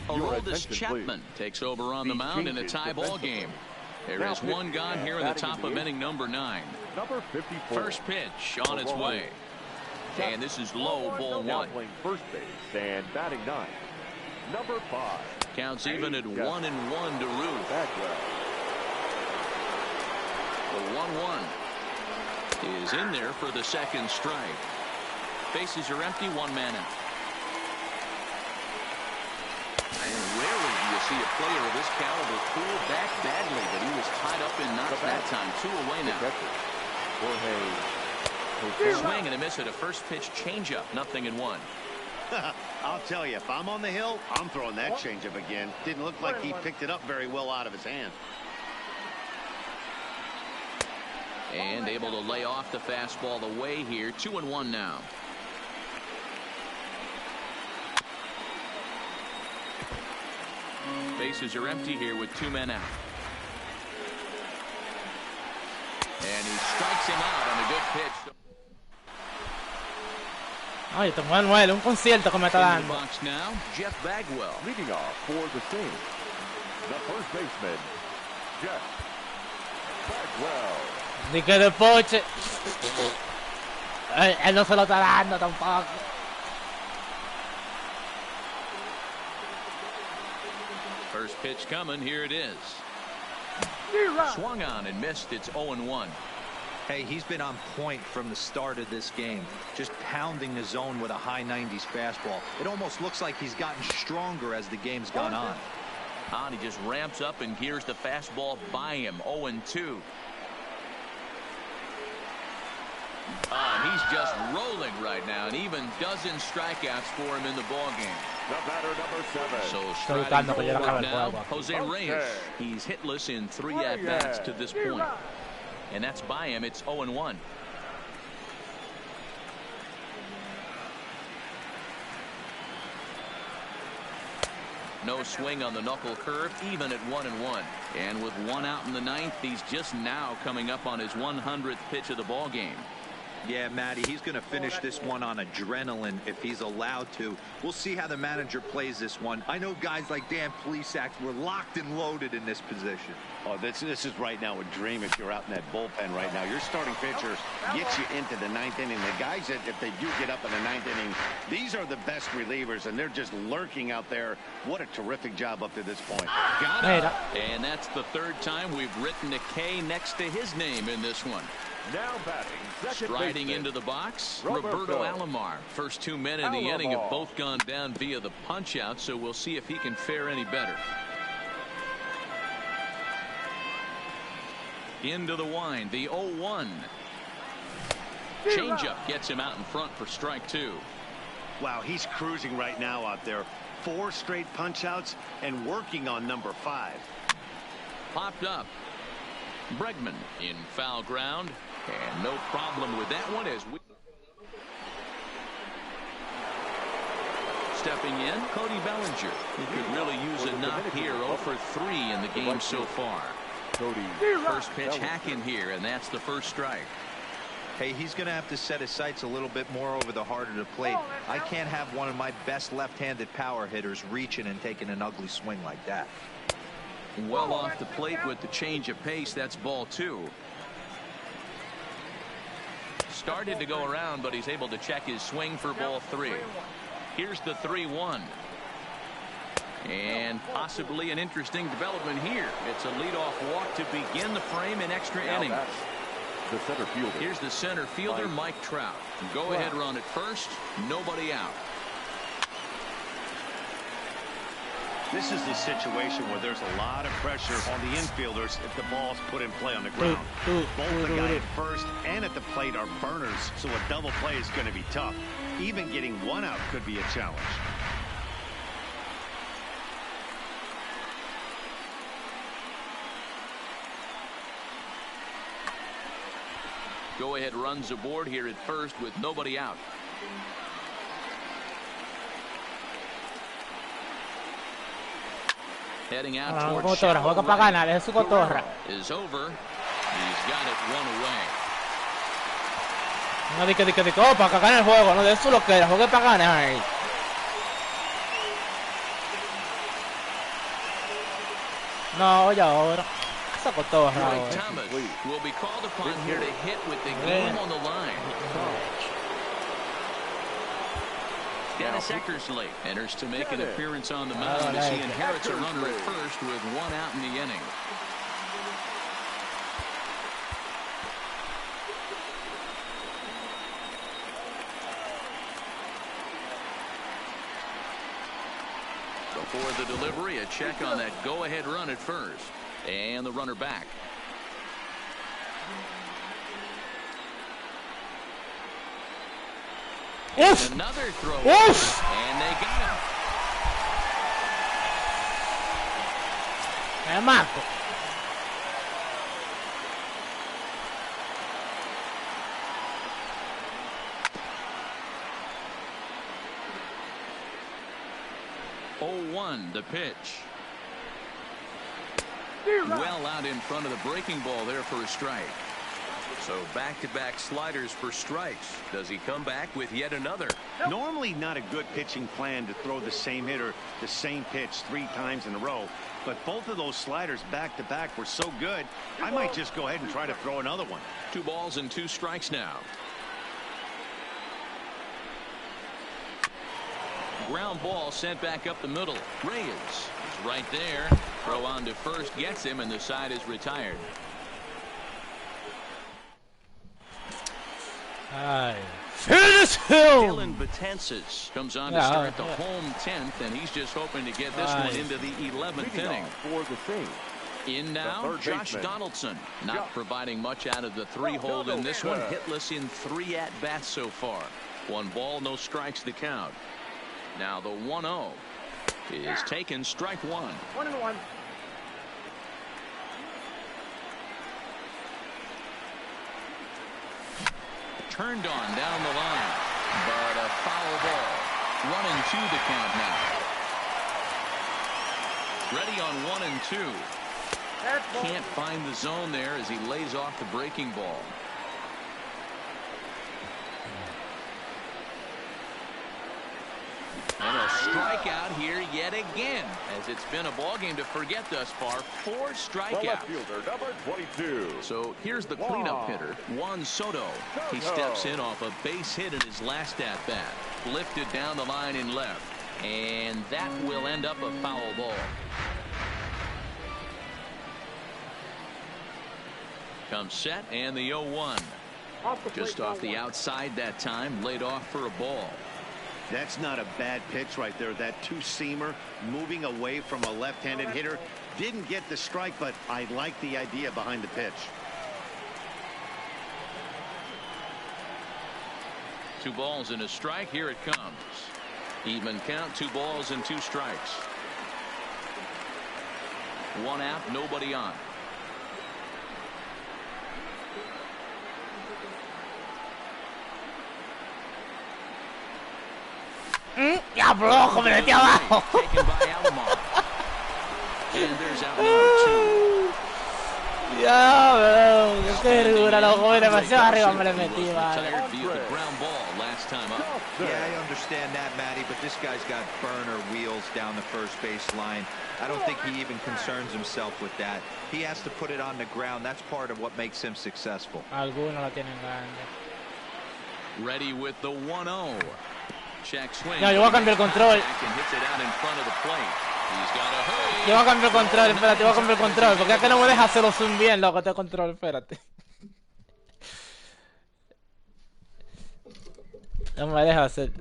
Speaker 2: Aroldis Chapman takes over on the mound in a tie ball game. There is one gone here in the top of inning number 9.
Speaker 3: Number 54.
Speaker 2: First pitch on its way. And this is low, ball
Speaker 3: Now
Speaker 2: 1.
Speaker 3: playing first base and batting 9. Number 5.
Speaker 2: Counts even at 1-1 to Ruth.
Speaker 3: Bagwell.
Speaker 2: The 1-1 is in there for the second strike. Bases are empty, one man out. And rarely do you see a player of this caliber pull back badly, but he was tied up in knots that time. 2 away now. Swing and a miss at a first pitch changeup. 0-1.
Speaker 6: I'll tell you, if I'm on the hill, I'm throwing that changeup again. Didn't look like he picked it up very well out of his hand.
Speaker 2: And able to lay off the fastball away here. 2-1 now. Bases are empty here with 2 men out. And he strikes him out on a good pitch.
Speaker 1: Ay, este Manuel, un concierto que me está
Speaker 2: In the
Speaker 1: dando.
Speaker 2: box now, Jeff Bagwell.
Speaker 3: Leading off for the Saints, the first baseman, Jeff Bagwell.
Speaker 1: Ni que de poche. Él no se lo está dando tampoco.
Speaker 2: First pitch coming. Here it is. Swung on and missed. It's 0-1.
Speaker 4: Hey, he's been on point from the start of this game, just pounding the zone with a high 90s fastball. It almost looks like he's gotten stronger as the game's gone on.
Speaker 2: And he just ramps up and here's the fastball by him. 0-2. He's just rolling right now, and even dozen strikeouts for him in the ball game.
Speaker 3: The batter, number 7.
Speaker 2: So
Speaker 1: Soltando que ya le acaba el
Speaker 2: now,
Speaker 1: juego.
Speaker 2: Jose Reyes. He's hitless in 3 at-bats to this point. And that's by him. It's 0-1. No swing on the knuckle curve, even at 1-1. And with 1 out in the 9th, he's just now coming up on his 100th pitch of the ball game.
Speaker 4: Yeah, Matty, he's going to finish this one on adrenaline if he's allowed to. We'll see how the manager plays this one. I know guys like Dan Plesac were locked and loaded in this position.
Speaker 6: Oh, this is right now a dream if you're out in that bullpen right now. Your starting pitcher gets you into the 9th inning. The guys that, if they do get up in the 9th inning, these are the best relievers, and they're just lurking out there. What a terrific job up to this point.
Speaker 2: Got it. And that's the 3rd time we've written a K next to his name in this one.
Speaker 3: Now batting, second
Speaker 2: Striding
Speaker 3: baseman,
Speaker 2: into the box,
Speaker 3: Roberto
Speaker 2: Roberto Alomar. First 2 men in the inning have both gone down via the punch-out, so we'll see if he can fare any better. Into the wind, the 0-1. Changeup gets him out in front for strike 2.
Speaker 6: Wow, he's cruising right now out there. 4 straight punch-outs and working on number 5.
Speaker 2: Popped up. Bregman in foul ground, and no problem with that one as we stepping in, Cody Bellinger, who could really use a knock here. 0 for 3 in the game so far. First pitch hack in here, and that's the first strike.
Speaker 4: Hey, he's going to have to set his sights a little bit more over the heart of the plate. I can't have one of my best left-handed power hitters reaching and taking an ugly swing like that.
Speaker 2: Well off the plate with the change of pace. That's ball 2. Started to go around, but he's able to check his swing for ball 3. Here's the 3-1. And possibly an interesting development here. It's a leadoff walk to begin the frame in extra innings.
Speaker 3: The center fielder.
Speaker 2: Here's the center fielder, Mike Trout. Go ahead run at first. Nobody out.
Speaker 6: This is the situation where there's a lot of pressure on the infielders if the ball's put in play on the ground. Both the guy at first and at the plate are burners, so a double play is going to be tough. Even getting one out could be a challenge.
Speaker 2: Go-ahead runs aboard here at first with nobody out. Heading out towards
Speaker 1: cotorra, juega para ganar, es su cotorra.
Speaker 2: Is over. He's got it one away.
Speaker 1: No di que oh, para que gane el juego, no de eso lo que era, juegue para ganar. No, oye ahora. Esa cotorra.
Speaker 2: Mike Thomas will be called upon here to hit with the game on the line. Dennis Eckersley enters to make an appearance on the mound as he inherits a runner at first with one out in the inning. Before the delivery, a check on that go-ahead run at first. And the runner back.
Speaker 1: Oof.
Speaker 2: Another throw.
Speaker 1: Oof.
Speaker 2: And they got him.
Speaker 1: Me mato.
Speaker 2: The pitch. Well out in front of the breaking ball there for a strike. So back-to-back sliders for strikes. Does he come back with yet another?
Speaker 6: Normally not a good pitching plan to throw the same hitter the same pitch 3 times in a row, but both of those sliders back-to-back were so good, I might just go ahead and try to throw another one.
Speaker 2: 2 balls and 2 strikes now. Ground ball sent back up the middle. Reyes is right there. Throw on to first gets him, and the side is retired.
Speaker 1: Finish him!
Speaker 2: Dylan Betances comes on to start the home 10th, and he's just hoping to get this one into the 11th inning.
Speaker 3: For the thing.
Speaker 2: In now, Josh Donaldson, not providing much out of the 3-hole in this one. Hitless in 3 at-bats so far. 1 ball, no strikes to count. Now the 1-0 is taken, strike 1.
Speaker 5: 1-1.
Speaker 2: Turned on down the line, but a foul ball. 1-2 the count now. Ready on 1-2. Can't find the zone there as he lays off the breaking ball. And a strikeout here yet again, as it's been a ball game to forget thus far. 4 strikeouts.
Speaker 3: The left fielder, number 22.
Speaker 2: So here's the cleanup hitter, Juan Soto. He steps in off a base hit in his last at bat. Lifted down the line in left, and that will end up a foul ball. Comes set, and the 0-1. Just off the outside that time, laid off for a ball.
Speaker 6: That's not a bad pitch right there. That 2-seamer moving away from a left-handed hitter. Didn't get the strike, but I like the idea behind the pitch.
Speaker 2: 2 balls and a strike. Here it comes. Even count, 2 balls and 2 strikes. 1 out, nobody on.
Speaker 1: Diablo, me metí abajo.
Speaker 2: Taken by Alomar. And there's out number 2.
Speaker 1: Diablo, qué dura, loco, demasiado arriba me le metí, vale.
Speaker 2: Retired via the ground ball last time up.
Speaker 4: Yeah, I understand that, Matty, but this guy's got burner wheels down the first base line. I don't think he even concerns himself with that. He has to put it on the ground. That's part of what makes him successful.
Speaker 1: Algunos la tienen grande.
Speaker 2: Ready with the 1-0. Check swing.
Speaker 1: Ya, yo voy a cambiar el control. Yo voy a cambiar el control, espérate, voy a cambiar el control. Porque es que no me deja hacerlo zoom bien, loco, este control, espérate. No me deja hacer.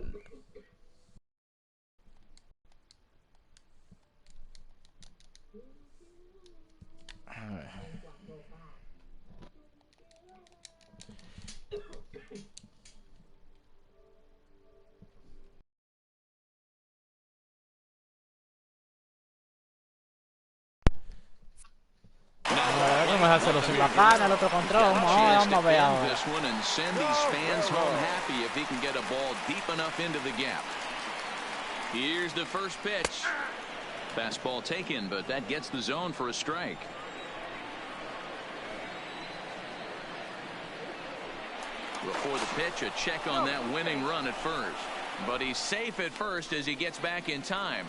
Speaker 1: una solución bacana, el otro control. Vamos a ver ahora.
Speaker 2: This one and send these fans home happy if he can get a ball deep enough into the gap. Here's the first pitch. Fastball taken, but that gets the zone for a strike. Before the pitch, a check on that winning run at first. But he's safe at first as he gets back in time.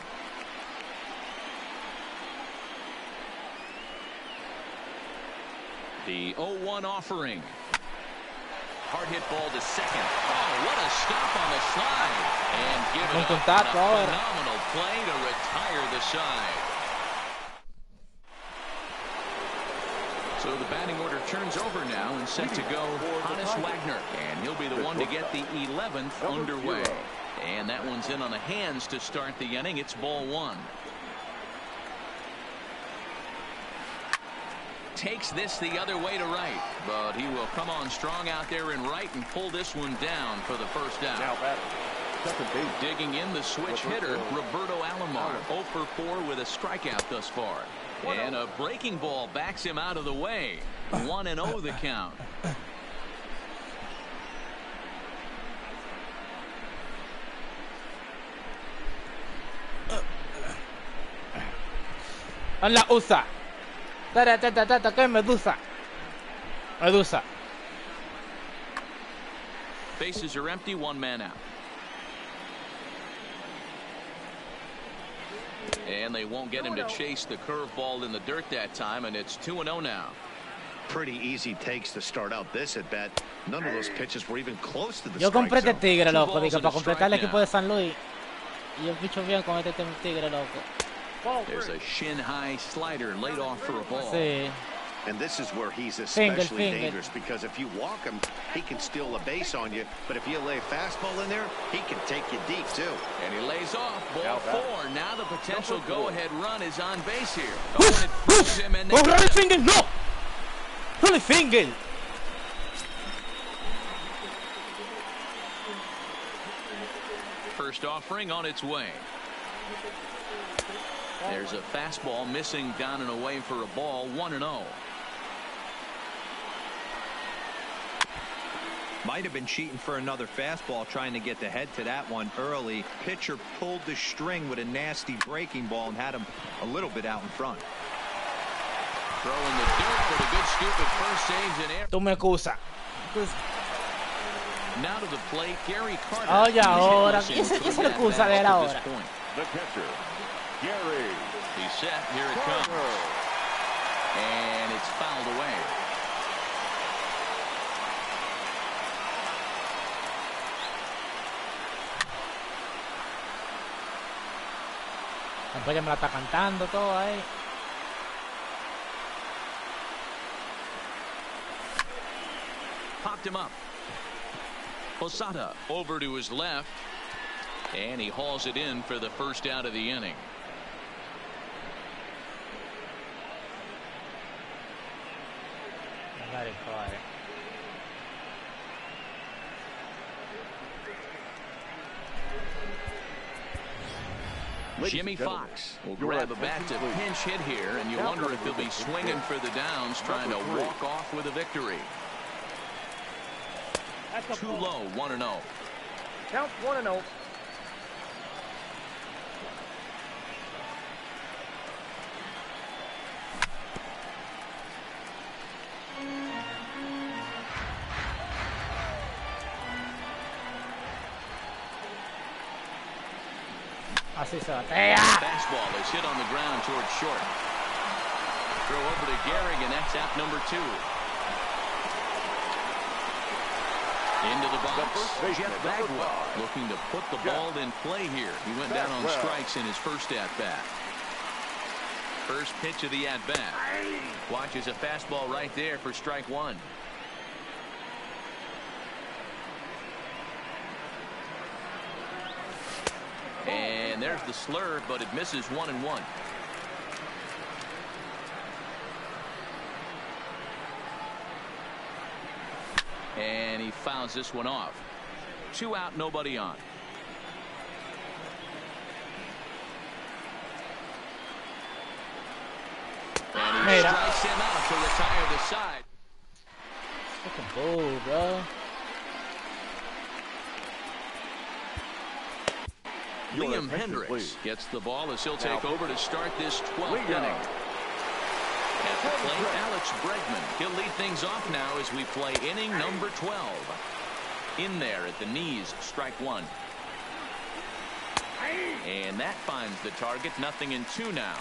Speaker 2: The 0-1 offering. Hard hit ball to second. Oh, what a stop on the slide. And give it up on a phenomenal play to retire the side. So the batting order turns over now and set to go Hannes Wagner. And he'll be the one to get the 11th underway. And that one's in on the hands to start the inning. It's ball one. Takes this the other way to right, but he will come on strong out there in right and pull this one down for the first out.
Speaker 3: Now batting.
Speaker 2: Digging in the switch hitter, Roberto Alomar, 0 for 4 with a strikeout thus far. And a breaking ball backs him out of the way. 1-0 the count.
Speaker 1: En la USA. ¿Qué Medusa? Medusa.
Speaker 2: Bases are empty, one man out. And they won't get him to chase the curveball in the dirt that time, and it's 2-0 now.
Speaker 6: Pretty easy takes to start out this at bat. None of those pitches were even close to the
Speaker 1: Yo compré este tigre, loco, digo, para completar el
Speaker 2: now.
Speaker 1: equipo de San Luis. Y yo picho bien con este tigre, loco.
Speaker 2: There's a shin-high slider laid off for a ball.
Speaker 1: Sí.
Speaker 6: And this is where he's especially dangerous, because if you walk him, he can steal a base on you. But if you lay a fastball in there, he can take you deep, too.
Speaker 2: And he lays off ball four. Now the potential go-ahead run is on base here. Oh, and it proves him, and they
Speaker 1: ¡Oh, Rolly Finger! ¡No! ¡Rolly Finger!
Speaker 2: First offering on its way. There's a fastball missing down and away for a ball. 1-0.
Speaker 4: Might have been cheating for another fastball, trying to get the head to that one early. Pitcher pulled the string with a nasty breaking ball and had him a little bit out in front.
Speaker 2: Throwing the dirt, but a good scoop at first, saves in air.
Speaker 1: Tú me excusas.
Speaker 2: Now to the plate, Gary Carter.
Speaker 1: Oye, ahora, ¿qué es la excusa de él ahora?
Speaker 3: The catcher, Gary.
Speaker 2: He's set. Here it comes. And it's fouled away.
Speaker 1: Después ya me la está cantando todo ahí.
Speaker 2: Popped him up. Posada over to his left. And he hauls it in for the first out of the inning. Jimmy Fox will grab a bat to pinch hit here, and you wonder if he'll be swinging for the downs, trying to walk off with a victory. Too low, 1-0.
Speaker 5: Count 1-0.
Speaker 1: Así se
Speaker 2: Fastball
Speaker 1: batea.
Speaker 2: is hit on the ground towards short. Throw over to Gehrig, and that's out number 2. Into the box, Jeff Bagwell looking to put the ball in play here. He went down on strikes in his first at-bat. First pitch of the at-bat. Watches a fastball right there for strike one. And there's the slurve, but it misses 1-1. And he fouls this one off. 2 out, nobody on.
Speaker 1: Mira,
Speaker 2: strikes him out to retire the side.
Speaker 1: Fucking bull, bro.
Speaker 2: Liam Hendricks gets the ball as he'll take over to start this 12th inning. At the plate, Alex Bregman. He'll lead things off now as we play inning number 12. In there at the knees, strike one. And that finds the target. 0-2 now.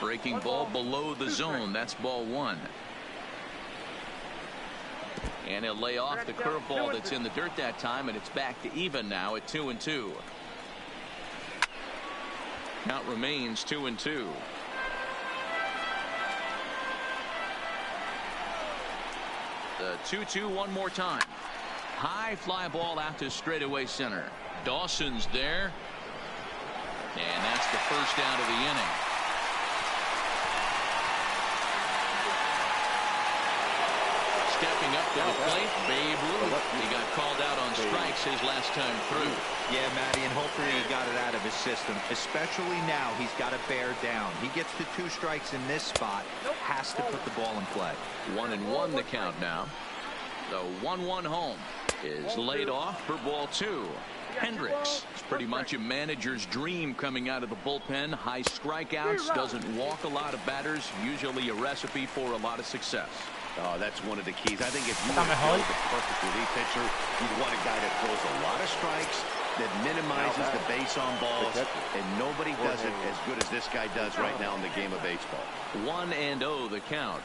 Speaker 2: Breaking ball below the zone. That's ball one. And he'll lay off the curveball that's in the dirt that time, and it's back to even now at 2-2. Count remains 2-2. The 2-2 one more time. High fly ball out to straightaway center. Dawson's there. And that's the first out of the inning. Stepping up to the plate, Babe Ruth. He got called out on strikes his last time through.
Speaker 4: Yeah, Matty, and hopefully he got it out of his system. Especially now, he's got to bear down. He gets the 2 strikes in this spot. Has to put the ball in play.
Speaker 2: 1-1 the count now. The 1-1 home is laid off for ball 2. Hendricks. It's pretty much a manager's dream coming out of the bullpen. High strikeouts, doesn't walk a lot of batters. Usually a recipe for a lot of success.
Speaker 6: Oh, that's one of the keys. I think if you want to build the perfect relief pitcher, you want a guy that throws a lot of strikes, that minimizes the base on balls, and nobody does it as good as this guy does right now in the game of baseball.
Speaker 2: 1-0 the count.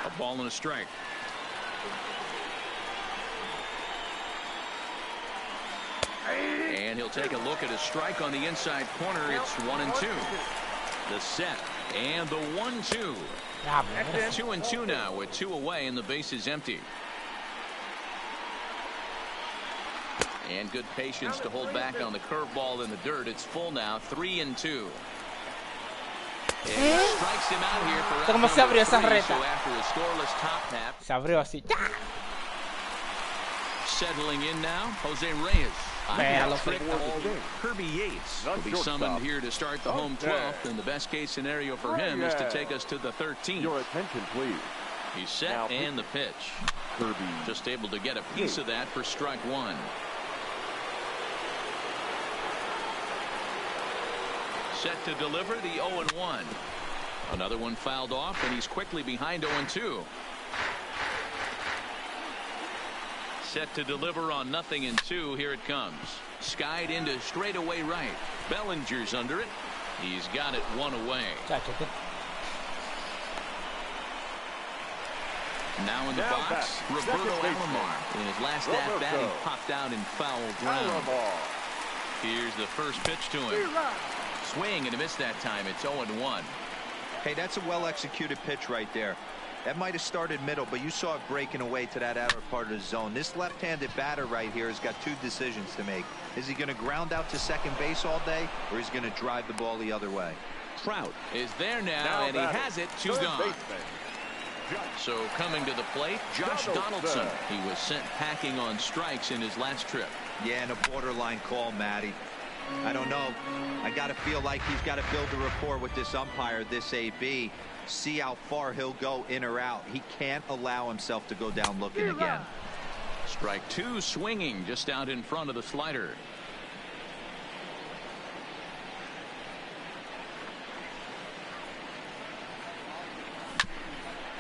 Speaker 2: A ball and a strike. And he'll take a look at a strike on the inside corner. It's 1-2. The set and the 1-2. 2-2 now with 2 away and the base is empty. And good patience to hold back on the curveball in the dirt. It's full now. 3-2. And strikes him out here for
Speaker 1: ¿Cómo se abrió esa reta?
Speaker 2: So after a scoreless top half.
Speaker 1: Se abrió así.
Speaker 2: Settling in now, Jose Reyes. Kirby Yates will be summoned here to start the home 12th, and the best case scenario for him is to take us to the 13th.
Speaker 3: Your attention, please.
Speaker 2: He's set and the pitch.
Speaker 3: Kirby
Speaker 2: just able to get a piece of that for strike one. Set to deliver the 0-1. Another one fouled off, and he's quickly behind 0-2. Set to deliver on 0-2. Here it comes. Skied into straightaway right. Bellinger's under it. He's got it 1 away. Now in the box, Roberto Alomar. In his last at-bat, he popped out in foul ground. Here's the first pitch to him. Swing and a miss that time. It's 0-1.
Speaker 4: Hey, that's a well-executed pitch right there. That might have started middle, but you saw it breaking away to that outer part of the zone. This left-handed batter right here has got 2 decisions to make. Is he going to ground out to second base all day, or is he going to drive the ball the other way?
Speaker 2: Trout is there now and he has it. 2 gone. So coming to the plate, Josh Donaldson. He was sent packing on strikes in his last trip.
Speaker 4: Yeah, and a borderline call, Matty. I don't know. I got to feel like he's got to build a rapport with this umpire, this AB. See how far he'll go in or out. He can't allow himself to go down looking again.
Speaker 2: Strike 2, swinging just out in front of the slider.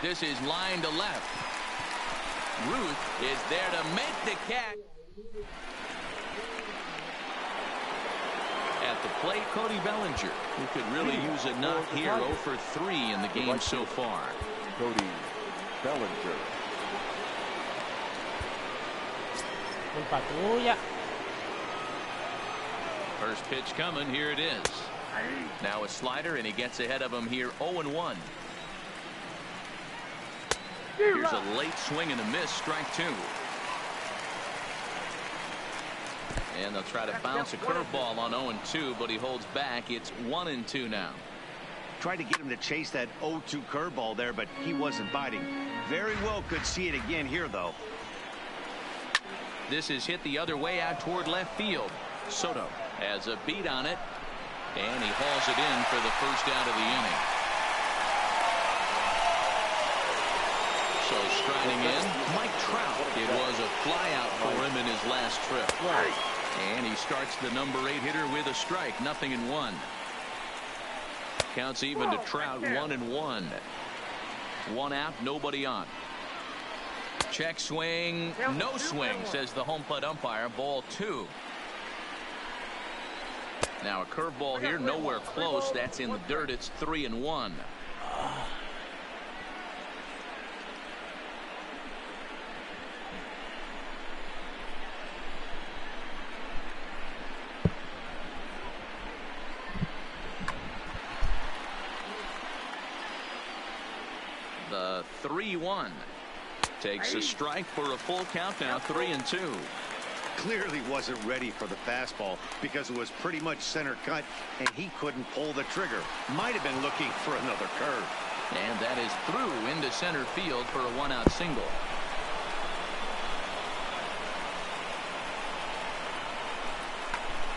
Speaker 2: This is line to left. Ruth is there to make the catch. At the plate, Cody Bellinger, who could really use a knock here. 0 for 3 in the game so far.
Speaker 3: Cody Bellinger.
Speaker 1: Culpa tuya.
Speaker 2: First pitch coming. Here it is. Now a slider, and he gets ahead of him here. 0-1. Here's a late swing and a miss. Strike 2. And they'll try to bounce a curveball on 0-2, but he holds back. It's 1-2 now.
Speaker 6: Tried to get him to chase that 0-2 curveball there, but he wasn't biting. Very well could see it again here, though.
Speaker 2: This is hit the other way out toward left field. Soto Has a beat on it, and he hauls it in for the first out of the inning. So striding in, Mike Trout. It was a flyout for him in his last trip. And he starts the number 8 hitter with a strike, 0-1. Counts even to Trout, 1-1. 1 out, nobody on. Check swing, no swing, says the home plate umpire. Ball 2. Now a curveball here, nowhere close. That's in the dirt. It's 3-1. The 3-1 takes a strike for a full count now, 3-2.
Speaker 6: Clearly wasn't ready for the fastball because it was pretty much center cut and he couldn't pull the trigger. Might have been looking for another curve.
Speaker 2: And that is through into center field for a 1-out single.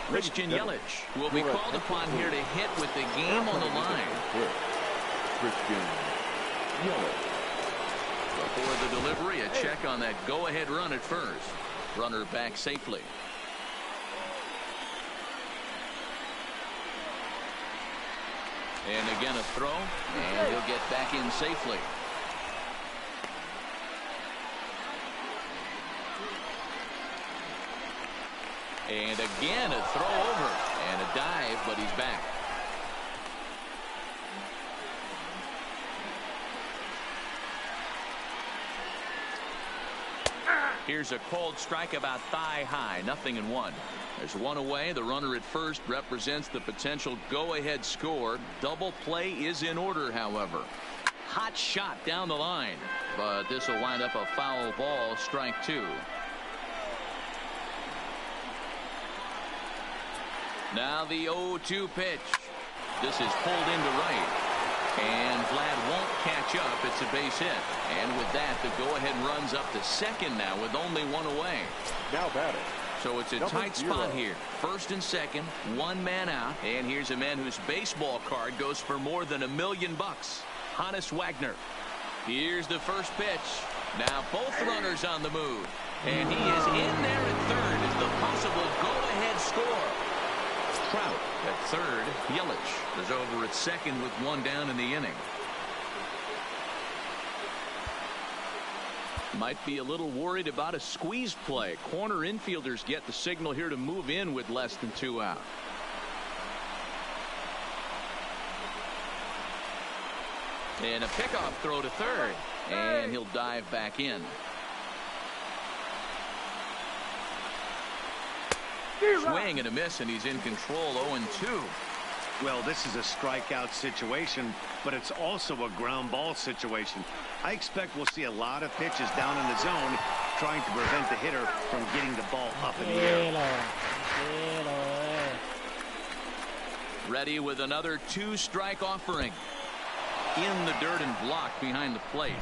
Speaker 2: Christian Yelich will be called upon here to hit with the game on the line.
Speaker 3: Christian Yelich.
Speaker 2: Before the delivery, a check on that go-ahead run at first. Runner back safely. And again a throw, and he'll get back in safely. And again a throw over and a dive, but he's back. Here's a cold strike about thigh high, 0-1. There's 1 away. The runner at first represents the potential go-ahead score. Double play is in order, however. Hot shot down the line, but this will wind up a foul ball, strike 2. Now the 0-2 pitch. This is pulled into right. And Vlad won't catch up. It's a base hit. And with that, the go-ahead runs up to second now with only 1 away.
Speaker 3: Now batting.
Speaker 2: So it's a tight spot here. First and second, 1 man out. And here's a man whose baseball card goes for more than $1 million. Honus Wagner. Here's the first pitch. Now both runners on the move. And he is in there at third as the possible go-ahead score. Trout at third. Yelich is over at second with 1 down in the inning. Might be a little worried about a squeeze play. Corner infielders get the signal here to move in with less than 2 out. And a pickoff throw to third. And he'll dive back in. Swing and a miss, and he's in control. 0-2.
Speaker 6: Well, this is a strikeout situation, but it's also a ground ball situation. I expect we'll see a lot of pitches down in the zone trying to prevent the hitter from getting the ball up in the air.
Speaker 2: Ready with another 2-strike offering. In the dirt and blocked behind the plate.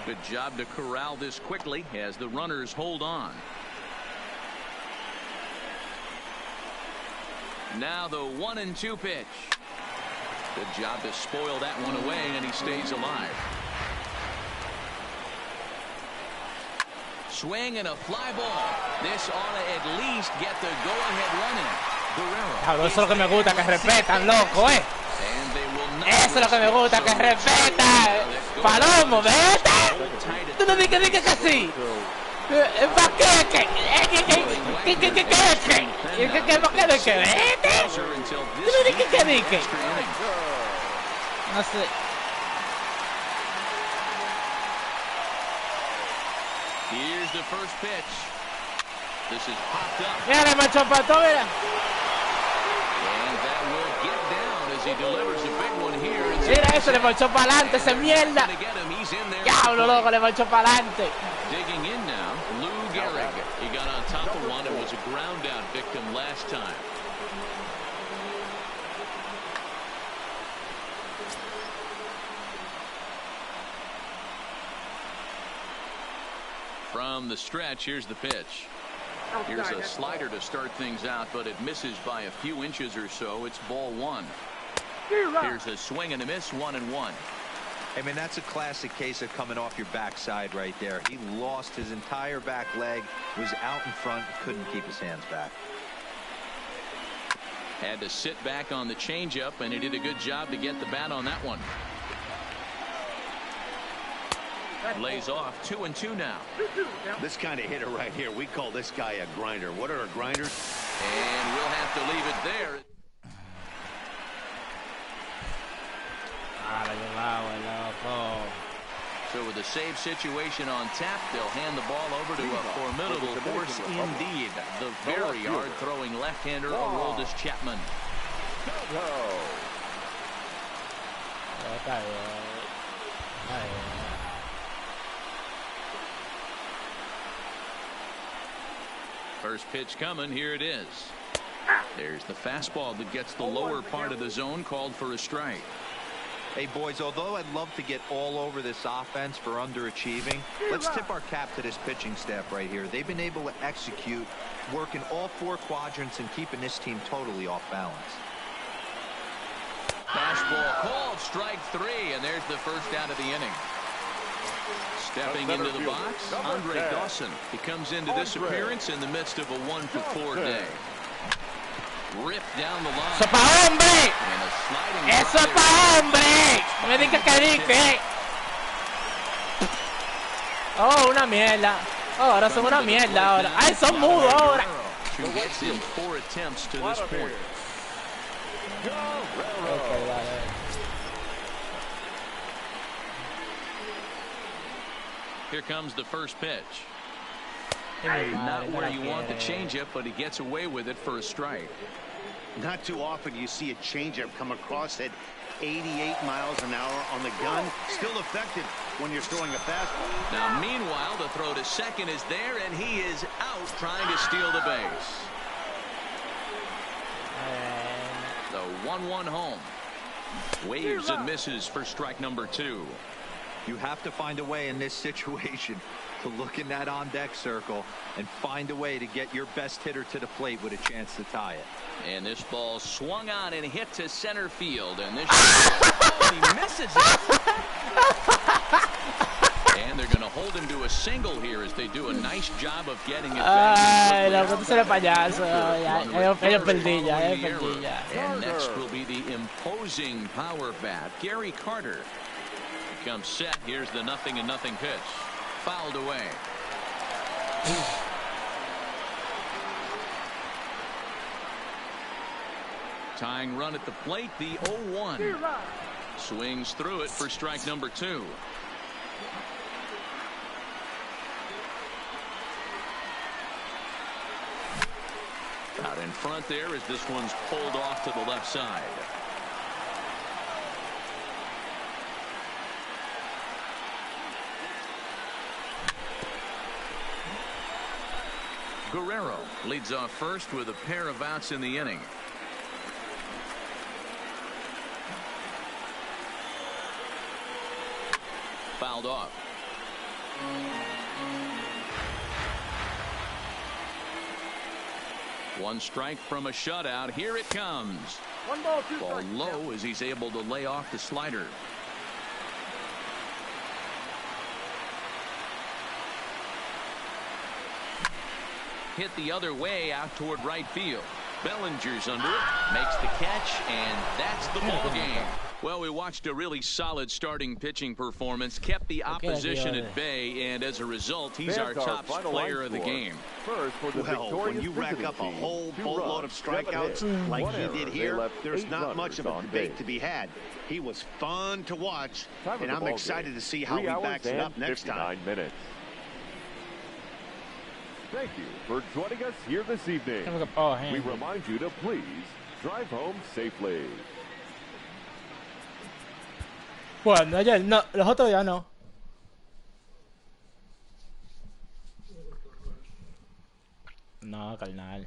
Speaker 2: Good job to corral this quickly as the runners hold on. Now the 1-2 pitch. Good job to spoil that one away, and he stays alive. Swing and a fly ball. This ought to at least get the go-ahead run in. Guerrero.
Speaker 1: Eso es lo que me gusta, que respetan, loco, Eso es lo que me gusta, que respetan. Palomo, ¿vete? Tú no dices que sí. ¿Para qué? No sé.
Speaker 2: Here's the first pitch. This is popped up.
Speaker 1: Mira, le manchó pato, mira.
Speaker 2: And that will get down as he delivers a big one here.
Speaker 1: Mira eso, le manchó para adelante, ese mierda. Diablo, loco, le manchó para adelante.
Speaker 2: Digging in now, Lou Gehrig. He got on top of one and was a ground out victim last time. From the stretch, here's the pitch. Here's a slider to start things out, but it misses by a few inches or so. It's ball one. Here's a swing and a miss, 1-1.
Speaker 4: I mean, that's a classic case of coming off your backside right there. He lost his entire back leg, was out in front, couldn't keep his hands back.
Speaker 2: Had to sit back on the changeup, and he did a good job to get the bat on that one. Lays off 2-2 now.
Speaker 6: This kind of hitter right here, we call this guy a grinder. What are grinders?
Speaker 2: And we'll have to leave it there. So with a save situation on tap, they'll hand the ball over to a formidable force indeed. The very hard-throwing left-hander, Aroldis Chapman. First pitch coming. Here it is. There's the fastball that gets the lower part of the zone, called for a strike.
Speaker 4: Hey, boys, although I'd love to get all over this offense for underachieving, let's tip our cap to this pitching staff right here. They've been able to execute, working all four quadrants and keeping this team totally off balance.
Speaker 2: Fastball called, strike three, and there's the first out of the inning. Stepping into the box, Andre Dawson. He comes into this appearance in the midst of a 1-for-4 day. Ripped down the line.
Speaker 1: ¡Eso pa' hombre! ¡Eso pa' hombre! No me digas que dice. Oh, una mierda. Oh, ahora son una mierda ahora. ¡Ay, son mudos ahora!
Speaker 2: Who gets in 4 attempts to this point.
Speaker 1: Okay, vale.
Speaker 2: Here comes the first pitch. Not where you want the changeup, but he gets away with it for a strike.
Speaker 6: Not too often you see a changeup come across at 88 miles an hour on the gun. Still effective when you're throwing a fastball.
Speaker 2: Now, meanwhile, the throw to second is there, and he is out trying to steal the base. The 1-1 home. Waves and misses for strike number 2.
Speaker 4: You have to find a way in this situation to look in that on-deck circle and find a way to get your best hitter to the plate with a chance to tie it.
Speaker 2: And this ball swung on and hit to center field, and this he misses it. And they're going to hold him to a single here as they do a nice job of getting it back.
Speaker 1: Ay, no, no será payaso. Ellos perdí ya,
Speaker 2: And next will be the imposing power bat, Gary Carter. Comes set. Here's the 0-0 pitch. Fouled away. Tying run at the plate, the 0-1. Swings through it for strike number 2. Out in front there as this one's pulled off to the left side. Guerrero leads off first with a pair of outs in the inning. Fouled off. One strike from a shutout. Here it comes. Ball low as he's able to lay off the slider. Hit the other way out toward right field. Bellinger's under it, makes the catch, and that's the ball game. Well, we watched a really solid starting pitching performance, kept the opposition at bay, and as a result, he's our top player of the game.
Speaker 6: Well, when you rack up a whole boatload of strikeouts like he did here, there's not much of a debate to be had. He was fun to watch, and I'm excited to see how he backs it up next time.
Speaker 3: Thank you for joining us here this evening. We remind you to please drive home safely.
Speaker 1: Bueno, ayer no, los otros ya no. No, carnal.